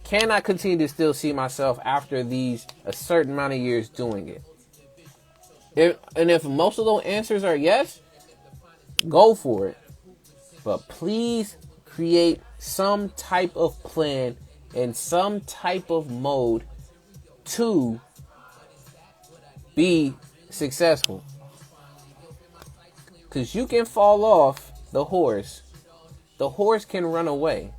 Can I continue to still see myself after a certain amount of years doing it? If most of those answers are yes, go for it. But please create some type of plan and some type of mode to be successful. Because you can fall off the horse. The horse can run away.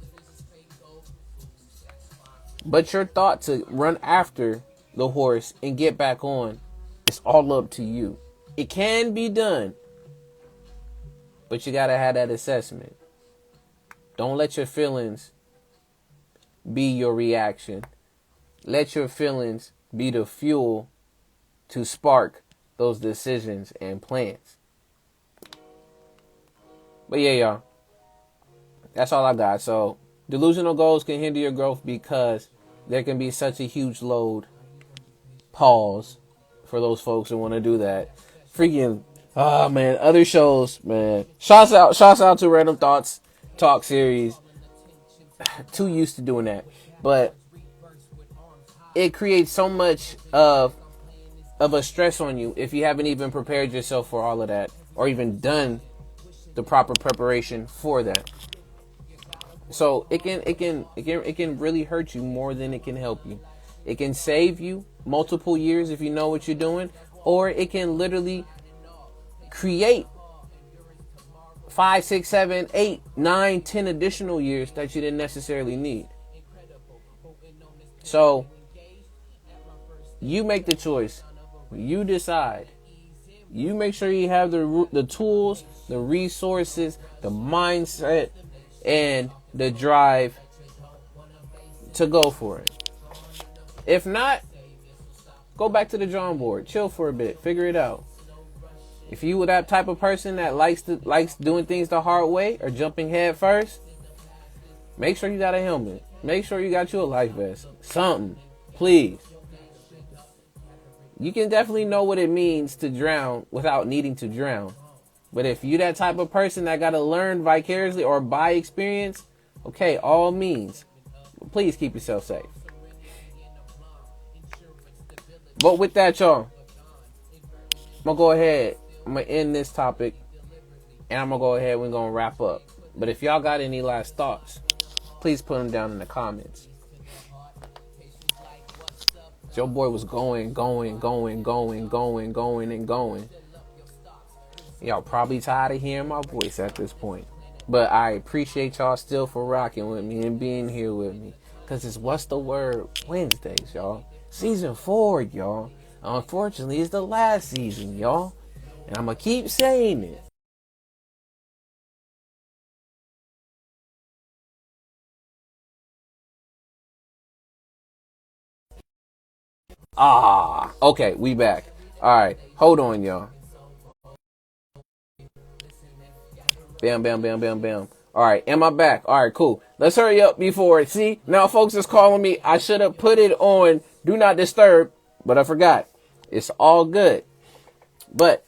But your thought to run after the horse and get back on, it's all up to you. It can be done. But you got to have that assessment. Don't let your feelings be your reaction. Let your feelings be the fuel to spark those decisions and plans. But yeah, y'all. That's all I got. So, delusional goals can hinder your growth because there can be such a huge load. Pause for those folks who want to do that. Freaking, oh man, other shows, man. Shouts out to Random Thoughts Talk series. Too used to doing that. But it creates so much of a stress on you if you haven't even prepared yourself for all of that or even done the proper preparation for that. So it can really hurt you more than it can help you. It can save you multiple years if you know what you're doing, or it can literally create 5, 6, 7, 8, 9, 10 additional years that you didn't necessarily need. So you make the choice. You decide. You make sure you have the tools, the resources, the mindset, and the drive to go for it. If not, go back to the drawing board. Chill for a bit. Figure it out. If you were that type of person that likes doing things the hard way or jumping head first, make sure you got a helmet. Make sure you got you a life vest. Something. Please. You can definitely know what it means to drown without needing to drown. But if you that type of person that got to learn vicariously or by experience, okay, all means. Please keep yourself safe. But with that, y'all, I'm going to go ahead. I'm going to end this topic. And I'm going to go ahead and we're going to wrap up. But if y'all got any last thoughts, please put them down in the comments. Your boy was going. Y'all probably tired of hearing my voice at this point. But I appreciate y'all still for rocking with me and being here with me. Because it's What's the Word Wednesdays, y'all. Season 4, y'all. Unfortunately, it's the last season, y'all. And I'm going to keep saying it. Okay, we back. All right, hold on, y'all. Bam. All right, am I back? All right, cool. Let's hurry up before. See, now folks is calling me. I should have put it on Do Not Disturb, but I forgot. It's all good. But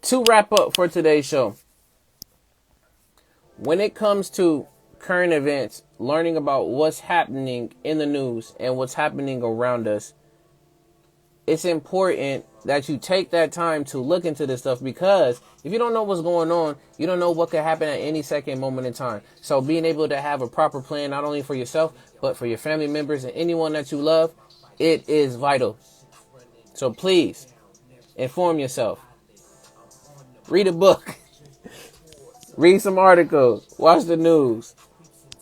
to wrap up for today's show, when it comes to current events, learning about what's happening in the news and what's happening around us, it's important that you take that time to look into this stuff, because if you don't know what's going on, you don't know what could happen at any second moment in time. So being able to have a proper plan, not only for yourself, but for your family members and anyone that you love, it is vital. So please inform yourself. Read a book. Read some articles. Watch the news.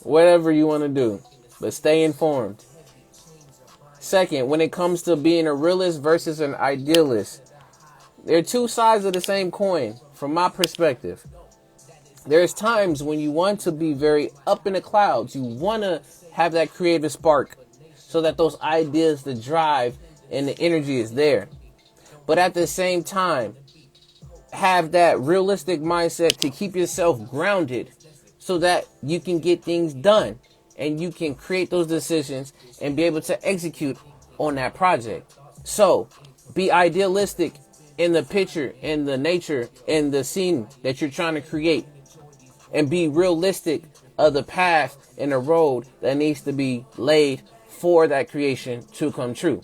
Whatever you want to do. But stay informed. Second, when it comes to being a realist versus an idealist, they're two sides of the same coin from my perspective. There's times when you want to be very up in the clouds. You want to have that creative spark so that those ideas, the drive, and the energy is there. But at the same time, have that realistic mindset to keep yourself grounded so that you can get things done. And you can create those decisions and be able to execute on that project. So be idealistic in the picture, in the nature, in the scene that you're trying to create. And be realistic of the path and the road that needs to be laid for that creation to come true.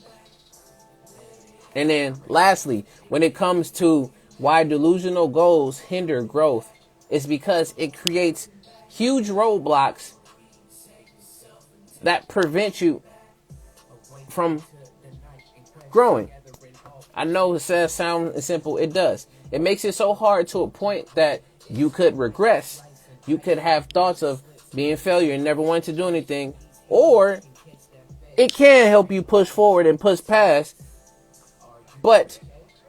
And then lastly, when it comes to why delusional goals hinder growth, it's because it creates huge roadblocks that prevent you from growing. I know it says sound simple. It does. It makes it so hard to a point that you could regress. You could have thoughts of being failure and never wanting to do anything. Or it can help you push forward and push past. But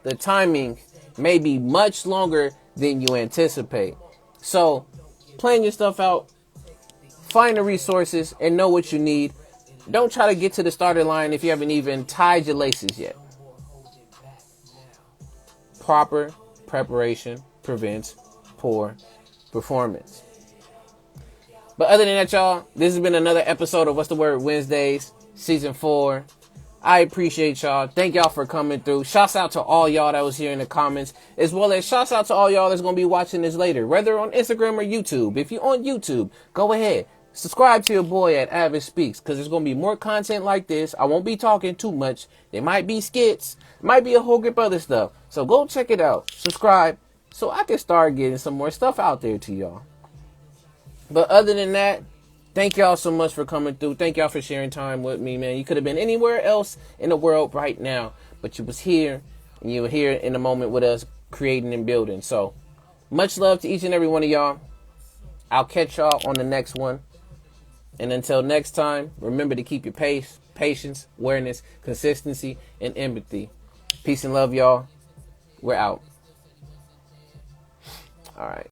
the timing may be much longer than you anticipate. So plan your stuff out. Find the resources and know what you need. Don't try to get to the starting line if you haven't even tied your laces yet. Proper preparation prevents poor performance. But other than that, y'all, this has been another episode of What's the Word Wednesdays, Season 4. I appreciate y'all. Thank y'all for coming through. Shouts out to all y'all that was here in the comments, as well as shouts out to all y'all that's going to be watching this later, whether on Instagram or YouTube. If you're on YouTube, go ahead. Subscribe to your boy at A.D.V.I.S.S Speaks, because there's going to be more content like this. I won't be talking too much. There might be skits. Might be a whole grip of other stuff. So go check it out. Subscribe so I can start getting some more stuff out there to y'all. But other than that, thank y'all so much for coming through. Thank y'all for sharing time with me, man. You could have been anywhere else in the world right now, but you was here, and you were here in the moment with us, creating and building. So much love to each and every one of y'all. I'll catch y'all on the next one. And until next time, remember to keep your pace, patience, awareness, consistency, and empathy. Peace and love, y'all. We're out. All right.